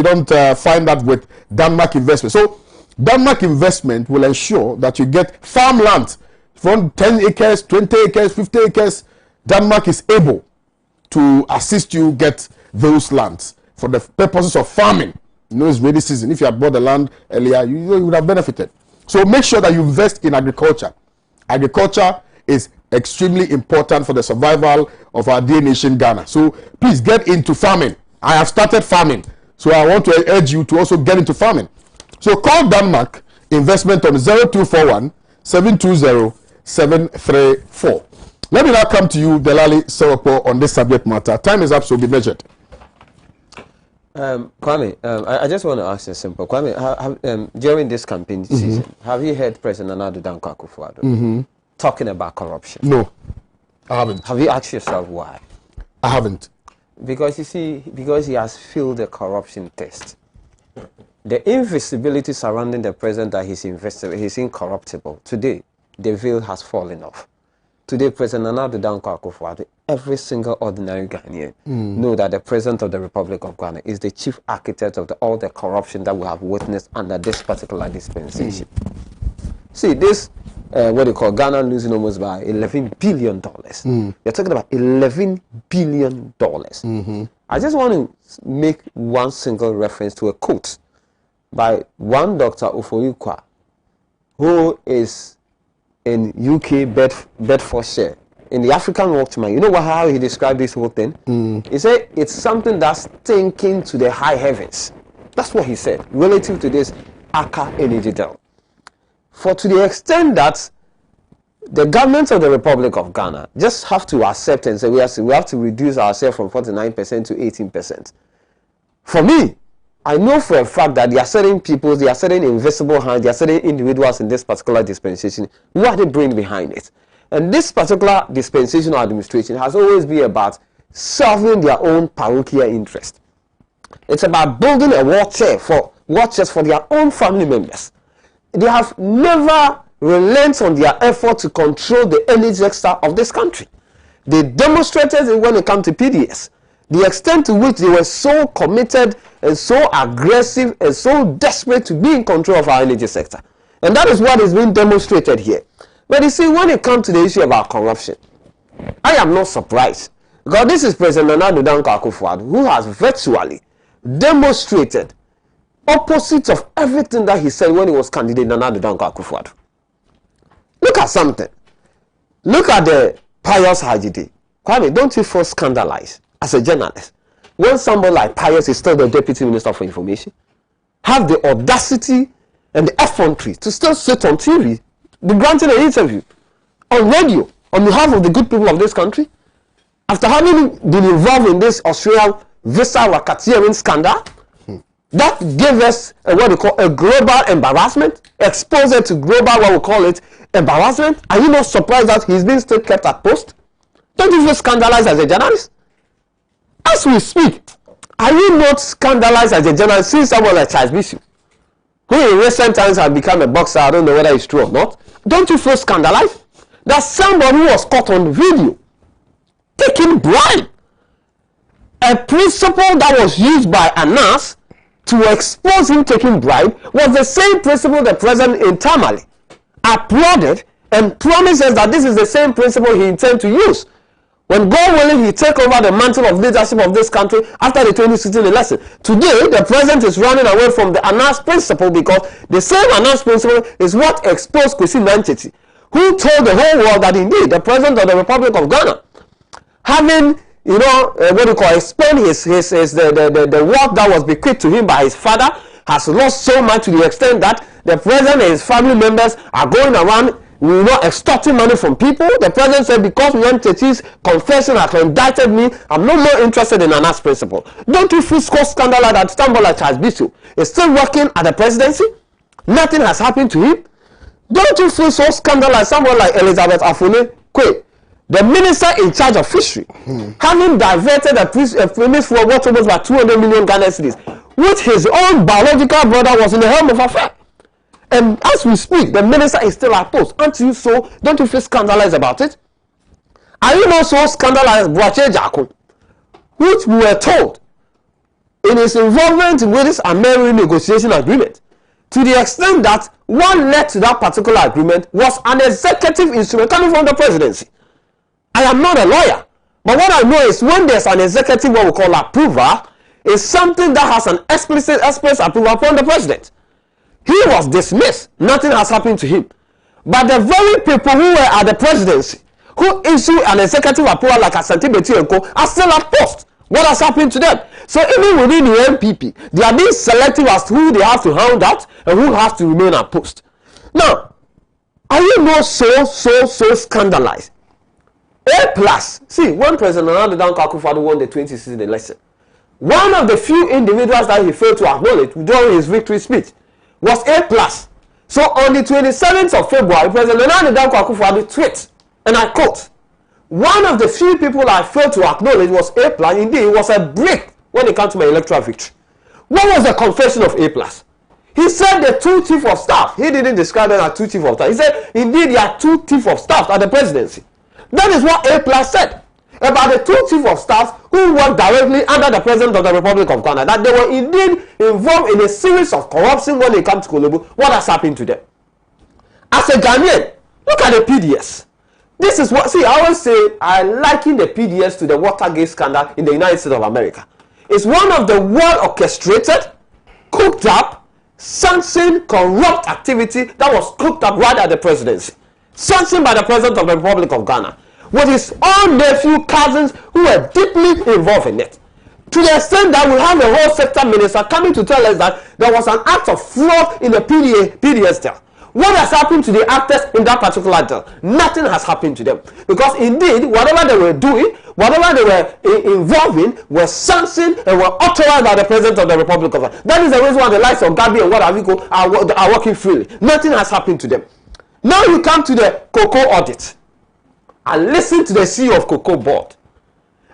find that with Denmark Investment. So Denmark Investment will ensure that you get farmland from 10 acres, 20 acres, 50 acres. Denmark is able to assist you get those lands for the purposes of farming. It's rainy season. If you had bought the land earlier, you would have benefited. So make sure that you invest in agriculture. Agriculture is extremely important for the survival of our dear nation, Ghana. So please get into farming. I have started farming. So I want to urge you to also get into farming. So call Denmark Investment on 0241 720 734. Let me now come to you, Delali Soropo, on this subject matter. Time is up, so be measured. Kwame, I just want to ask you simple. Kwame, during this campaign season, have you heard President Nana Danko Akufo-Addo talking about corruption? No, I haven't. Have you asked yourself why? I haven't. Because you see, because he has failed the corruption test. the invisibility surrounding the president that he's incorruptible. Today, the veil has fallen off. Today, President Nana Danko Akufo-Addo, every single ordinary Ghanaian know that the President of the Republic of Ghana is the chief architect of all the corruption that we have witnessed under this particular dispensation. See, this, what they call Ghana losing almost by $11 billion. You're talking about $11 billion. I just want to make one single reference to a quote by one Dr. Ofoyukwa, who is in UK Bedfordshire, in the African Watchman. You know how he described this whole thing? He said it's something that's stinking to the high heavens. That's what he said relative to this Aka energy deal. For to the extent that the government of the Republic of Ghana just have to accept and say we have to reduce ourselves from 49% to 18%. For me, I know for a fact that there are certain people, there are certain invisible hands, there are certain individuals in this particular dispensation who are the brain behind it. And this particular dispensation or administration has always been about serving their own parochial interest. It's about building a war chest for their own family members. They have never relent on their effort to control the energy sector of this country. They demonstrated it when it comes to PDS. The extent to which they were so committed and so aggressive and so desperate to be in control of our energy sector. And that is what is being demonstrated here. But you see, when it comes to the issue about corruption, I am not surprised. Because this is President Nana Danko Akufo-Addo, who has virtually demonstrated opposite of everything that he said when he was candidate Nana Danko Akufo-Addo. Look at something. Look at the Pius Hajide. Kwame, don't you feel scandalized as a journalist when somebody like Pius is still the Deputy Minister for Information, have the audacity and the effrontery to still sit on TV, be granting an interview on radio on behalf of the good people of this country, after having been involved in this Australian visa racketeering scandal? That gave us what we call a global embarrassment, exposure to global, what we call it, embarrassment. Are you not surprised that he's been still kept at post? Don't you feel scandalized as a journalist? As we speak, are you not scandalized as a journalist seeing someone like Charles Bishop, who in recent times has become a boxer? I don't know whether it's true or not. Don't you feel scandalized that somebody who was caught on video taking bribe, a principle that was used by Anas to expose him taking bribe, was the same principle the president in Tamale applauded and promises that this is the same principle he intends to use when God willing he take over the mantle of leadership of this country after the 2016 election. Today, the president is running away from the Anas principle because the same Anas principle is what exposed Kwesi Nantiti, who told the whole world that indeed the president of the Republic of Ghana, having explain the work that was bequeathed to him by his father, has lost so much to the extent that the president and his family members are going around extorting money from people. The president said, because Nyantechi's confession has indicted me, I'm no more interested in Anas principle. Don't you feel so scandalous that somebody like Charles Bishop is still working at the presidency? Nothing has happened to him. Don't you feel so scandalous someone like Elizabeth Afune Kwe, the minister in charge of fishery, having diverted a premise for what was about 200 million Ghana cedis, which his own biological brother was in the helm of affair. And as we speak, the minister is still at post. Aren't you so? Don't you feel scandalized about it? Are you not so scandalized, Boache Jaco, which we were told in his involvement with this American negotiation agreement, to the extent that what led to that particular agreement was an executive instrument coming from the presidency? I am not a lawyer, but what I know is when there's an executive, what we call approval, is something that has an explicit approval from the president. He was dismissed. Nothing has happened to him. But the very people who were at the presidency, who issue an executive approval like Asante Beti and Co, are still at post. What has happened to them? So even within the MPP, they are being selective as to who they have to hound out and who has to remain at post. Now, are you not so scandalized? A+. See, when President Nana Danko Akufo-Addo won the 2016 election, one of the few individuals that he failed to acknowledge during his victory speech was A+. So on the 27th of February, President Nana Danko Akufo-Addo tweeted, and I quote, "One of the few people I failed to acknowledge was A+. Indeed, it was a break when it came to my electoral victory." What was the confession of A+? He said the two chief of staff. He didn't describe them as two chief of staff. He said, indeed, there are two chief of staff at the presidency. That is what A+ said about the two chief of staff who work directly under the president of the Republic of Ghana, that they were indeed involved in a series of corruption when it comes to Kolobu. What has happened to them? As a Ghanaian, look at the PDS. This is what, see, I always say I liken the PDS to the Watergate scandal in the United States of America. It's one of the well-orchestrated, cooked up, sanctioned, corrupt activity that was cooked up right at the presidency. Sanctioned by the president of the Republic of Ghana, with his own nephew, cousins who were deeply involved in it. To the extent that we have the whole sector minister coming to tell us that there was an act of fraud in the PDS deal. What has happened to the actors in that particular deal? Nothing has happened to them. Because indeed, whatever they were doing, whatever they were involved in, were sanctioned and were authorized by the president of the Republic of Ghana. That is the reason why the likes of Gabi and Wadaviko are working freely. Nothing has happened to them. Now you come to the cocoa audit. And listen to the CEO of Cocoa Board.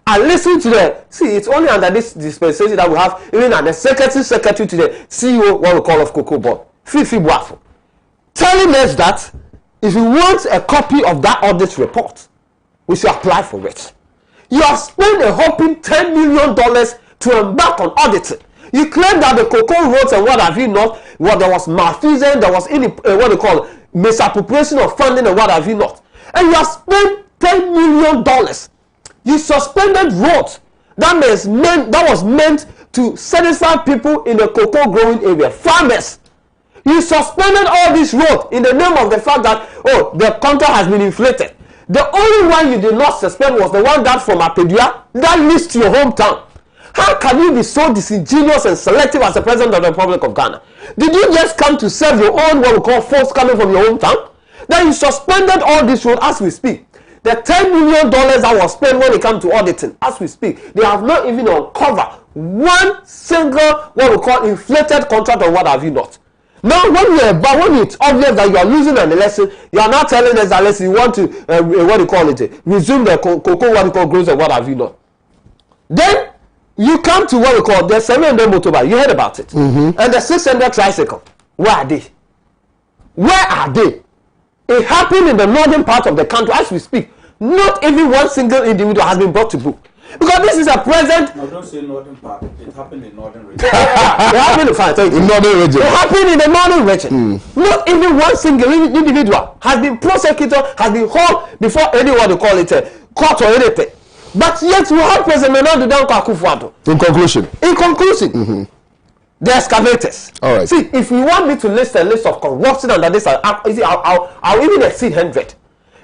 And listen to the, see, it's only under this dispensation that we have, even at the secretary to the CEO, what we call of Cocoa Board, Fifi Boafo, telling us that if you want a copy of that audit report, we should apply for it. You have spent a whopping $10 million to embark on auditing. You claim that the cocoa roads and what have you not, what there was malfeasance, there was what they call misappropriation of funding and what have you not. And you have spent $10 million. You suspended roads that was meant to satisfy people in the cocoa growing area, farmers. You suspended all these roads in the name of the fact that, oh, the contract has been inflated. The only one you did not suspend was the one that from Apedua that leads to your hometown. How can you be so disingenuous and selective as the president of the Republic of Ghana? Did you just come to serve your own what we call folks coming from your hometown? Then you suspended all this road as we speak. The $10 million that was spent when it comes to auditing, as we speak, they have not even uncovered one single what we call inflated contract or what have you not. Now, when it's obvious that you are losing an election, you are not telling us that unless you want to what do you call it, resume the cocoa what we call growth and what have you not. Then you come to what we call the 700 motorbike. You heard about it, and the 600 tricycle. Where are they? Where are they? It happened in the northern part of the country as we speak. Not even one single individual has been brought to book. Because this is a present. No, don't say northern part. It happened in northern region. It happened in northern region. It happened in the northern region. Not even one single individual has been prosecuted, has been hauled before anyone to call it a court or anything. But yet we have President Nana Akufo-Addo. In conclusion, the excavators. All right. See, if you want me to list a list of corruption under this, I'll even exceed 100.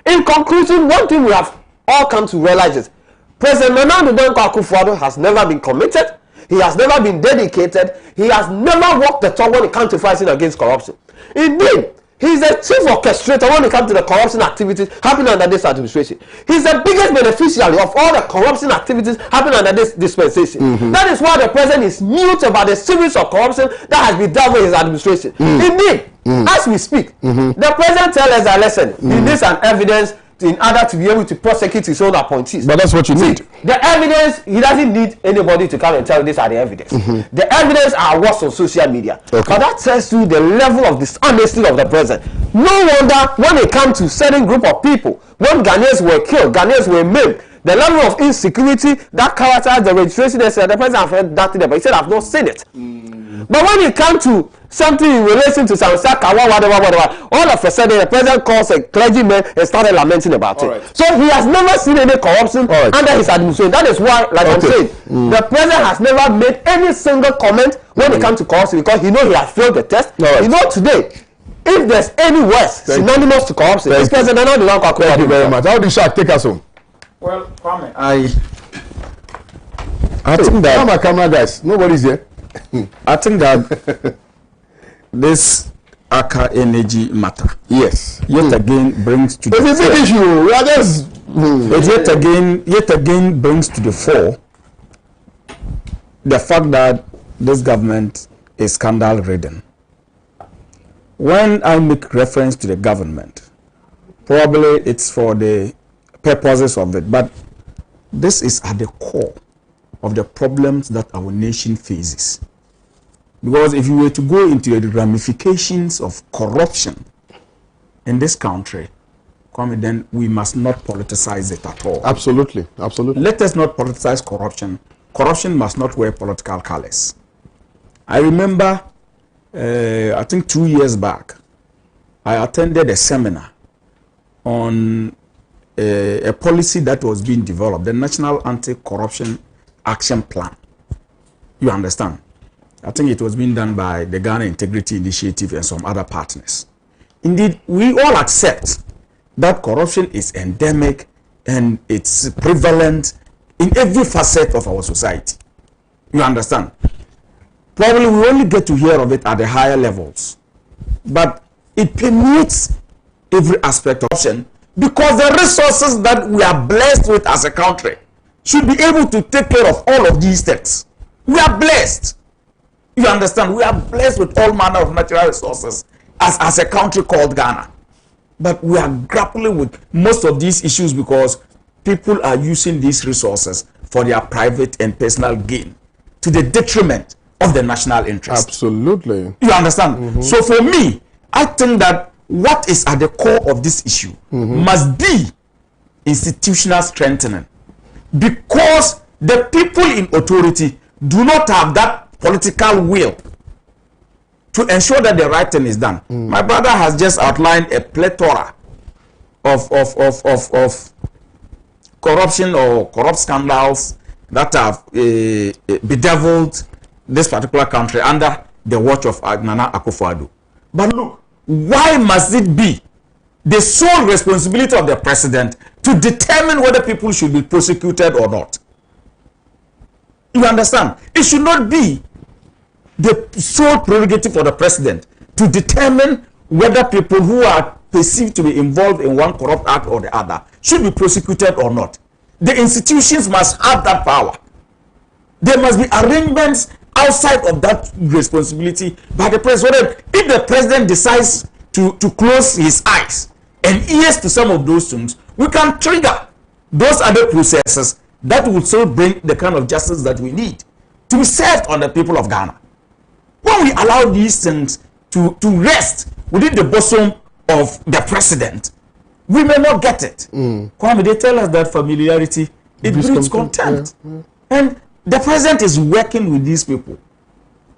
In conclusion, one thing we have all come to realize is President Nana Akufo-Addo has never been committed. He has never been dedicated. He has never walked the talk when it comes to fighting against corruption. Indeed, he's the chief orchestrator when it comes to the corruption activities happening under this administration. He's the biggest beneficiary of all the corruption activities happening under this dispensation. That is why the president is mute about the series of corruption that has been dealt with his administration. Indeed, as we speak, the president tells us that, listen, he needs an evidence in order to be able to prosecute his own appointees. But that's what you need. The evidence, he doesn't need anybody to come and tell these are the evidence. The evidence are what's on social media. But that tells you the level of dishonesty of the president. No wonder when it comes to certain group of people, when Ghanaians were killed, Ghanaians were maimed, the level of insecurity that characterized the registration, they said the president have heard that thing, but he said I've not seen it. But when it comes to something in relation to Sansaka, whatever, all of a sudden the president calls a clergyman and started lamenting about it. So he has never seen any corruption under his administration. That is why, like I'm saying, the president has never made any single comment when it comes to corruption because he knows he has failed the test. You know today, if there's any worse synonymous to corruption, this president not the one. Thank you very much. How do you take us home? Well, Kwame, I think that my camera guys, nobody's here. I think that this Aka energy matter, yes, yet again brings to the it's a big issue. We are just yet again brings to the fore the fact that this government is scandal ridden. When I make reference to the government, probably it's for the purposes of it, but this is at the core of the problems that our nation faces. Because if you were to go into the ramifications of corruption in this country, then we must not politicize it at all. Absolutely, absolutely. Let us not politicize corruption. Corruption must not wear political colors. I remember, I think 2 years back, I attended a seminar on a policy that was being developed, the National Anti-Corruption Action Plan. You understand? I think it was being done by the Ghana Integrity Initiative and some other partners. Indeed, we all accept that corruption is endemic and it's prevalent in every facet of our society. You understand? Probably we only get to hear of it at the higher levels. But it permeates every aspect of corruption because the resources that we are blessed with as a country should be able to take care of all of these things. We are blessed. You understand? We are blessed with all manner of natural resources as a country called Ghana. But we are grappling with most of these issues because people are using these resources for their private and personal gain to the detriment of the national interest. Absolutely. You understand? So for me, I think that what is at the core of this issue must be institutional strengthening, because the people in authority do not have that political will to ensure that the right thing is done. My brother has just outlined a plethora of corruption or corrupt scandals that have bedeviled this particular country under the watch of Nana Akufo-Addo. But look, why must it be the sole responsibility of the president to determine whether people should be prosecuted or not? You understand? It should not be the sole prerogative for the president to determine whether people who are perceived to be involved in one corrupt act or the other should be prosecuted or not. The institutions must have that power. There must be arrangements outside of that responsibility by the president. If the president decides to close his eyes and ears to some of those things, we can trigger those other processes that will still bring the kind of justice that we need to be served on the people of Ghana. When we allow these things to rest within the bosom of the president, we may not get it. Kwame, they tell us that familiarity, it breeds contempt. And the president is working with these people.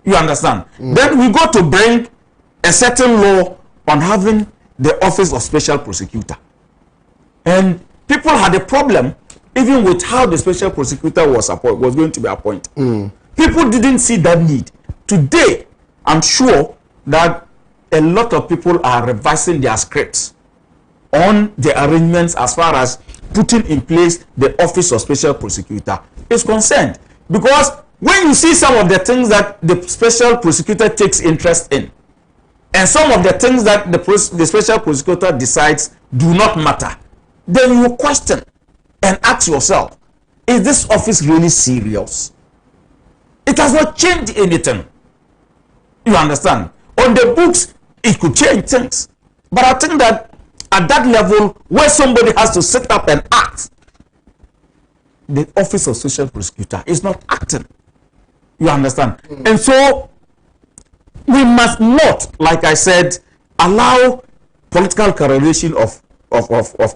You understand? Then we go to bring a certain law on having the office of special prosecutor. And people had a problem even with how the special prosecutor was going to be appointed. People didn't see that need. Today, I'm sure that a lot of people are revising their scripts on the arrangements as far as putting in place the office of special prosecutor is concerned. Because when you see some of the things that the special prosecutor takes interest in, and some of the things that the special prosecutor decides do not matter, then you question and ask yourself, is this office really serious? It has not changed anything. You understand? On the books, it could change things. But I think that at that level, where somebody has to sit up and act, the office of social prosecutor is not acting. You understand? And so, we must not, like I said, allow political correlation of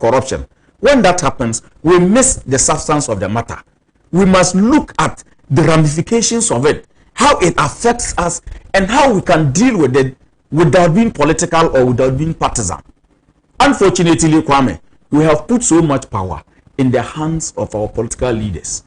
corruption. When that happens, we miss the substance of the matter. We must look at the ramifications of it, how it affects us, and how we can deal with it without being political or without being partisan. Unfortunately, Kwame, we have put so much power in the hands of our political leaders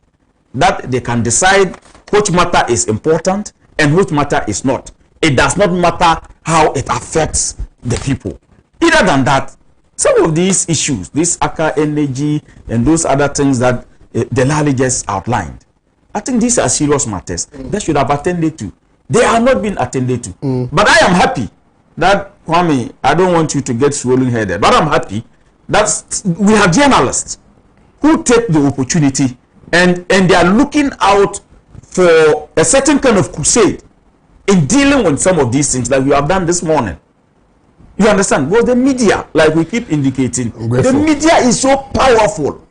that they can decide which matter is important and which matter is not. It does not matter how it affects the people. Other than that, some of these issues, this Aka energy and those other things that Delali just outlined, I think these are serious matters that should have attended to. They are not being attended to. But I am happy that, Kwame, I don't want you to get swollen-headed, but I'm happy that we have journalists who take the opportunity and they are looking out for a certain kind of crusade in dealing with some of these things like we have done this morning. You understand? Well, the media, like we keep indicating, the media is so powerful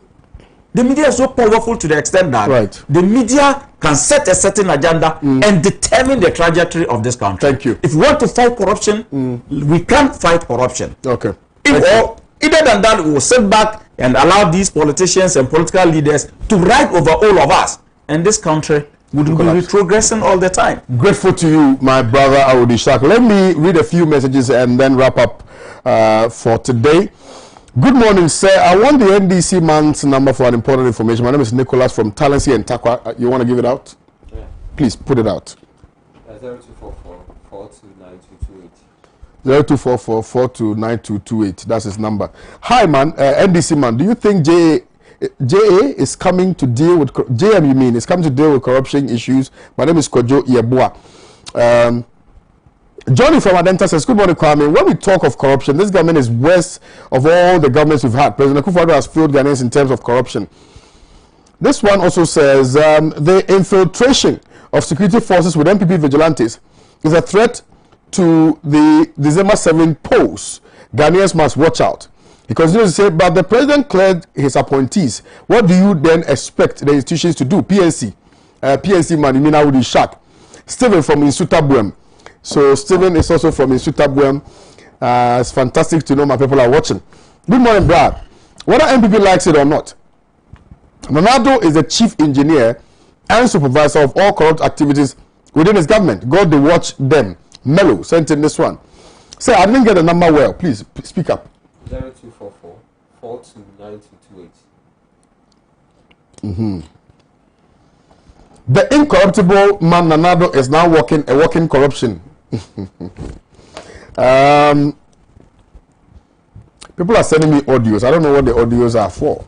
The media is so powerful to the extent that the media can set a certain agenda and determine the trajectory of this country. Thank you. If we want to fight corruption, we can't fight corruption. Okay. Either than that, we will sit back and allow these politicians and political leaders to ride over all of us. And this country would be retrogressing all the time. Grateful to you, my brother Awudishak. Let me read a few messages and then wrap up for today. Good morning, sir. I want the NDC man's number for an important information. My name is Nicholas from Talensi and Takwa. You want to give it out? Yeah. Please put it out. 0244 429228. 0244 429228. That's his number. Hi, man. NDC man, do you think JA is coming to deal with JM? You mean is coming to deal with corruption issues? My name is Kojo Yeboah. Johnny from Adenta says, good morning, Kwame. When we talk of corruption, this government is worst of all the governments we've had. President Akufo-Addo has failed Ghanaians in terms of corruption. This one also says, the infiltration of security forces with MPP vigilantes is a threat to the December 7 polls. Ghanaians must watch out. He continues to say, but the president cleared his appointees. What do you then expect the institutions to do? PNC man, you mean Awudishak. Stephen from Insuta. So Stephen is also from Insuta. It's fantastic to know my people are watching. Good morning, Brad. Whether MPP likes it or not, Ronaldo is the chief engineer and supervisor of all corrupt activities within his government. God, they watch them. Mellow sent in this one. Sir, I didn't get the number well. Please speak up. 0244 429228. The incorruptible man Ronaldo is now working corruption. People are sending me audios. I don't know what the audios are for.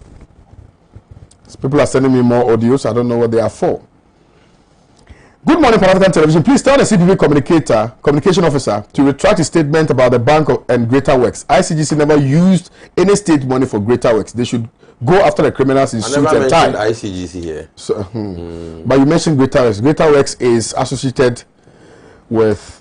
People are sending me more audios. I don't know what they are for. Good morning, Pan-African Television. Please tell the CPP communication officer to retract his statement about the bank and Greater Works. ICGC never used any state money for Greater Works. They should go after the criminals in suit and tie. ICGC here. So, but you mentioned Greater Works. Greater Works is associated with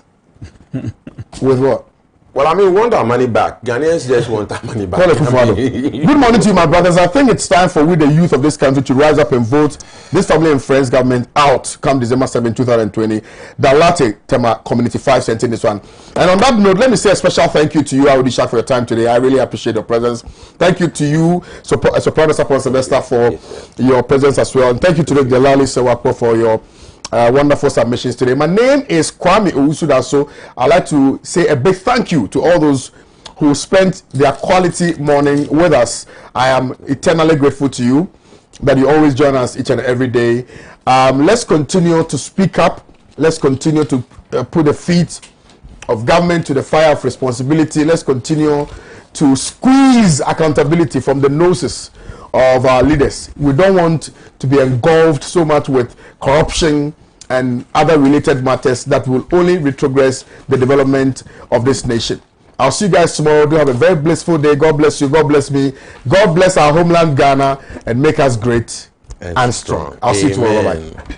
what? Well, I mean, we want our money back. Ghanaians just want our money back. Good morning to you, my brothers. I think it's time for we, the youth of this country, to rise up and vote this family and friends government out come December 7, 2020. Dalate Tema Community 5 sent in this one. And on that note, let me say a special thank you to you, Awudishak, for your time today. I really appreciate your presence. Thank you to you, Soprano Sapon Sylvester, for your presence as well. And thank you to the Delali Sewakpo for your wonderful submissions today. My name is Kwame Owusu Danso. I'd like to say a big thank you to all those who spent their quality morning with us. I am eternally grateful to you that you always join us each and every day. Let's continue to speak up. Let's continue to put the feet of government to the fire of responsibility. Let's continue to squeeze accountability from the noses of our leaders. We don't want to be engulfed so much with corruption and other related matters that will only retrogress the development of this nation. I'll see you guys tomorrow. Do have a very blissful day. God bless you. God bless me. God bless our homeland Ghana and make us great and strong. I'll see you tomorrow. Bye-bye.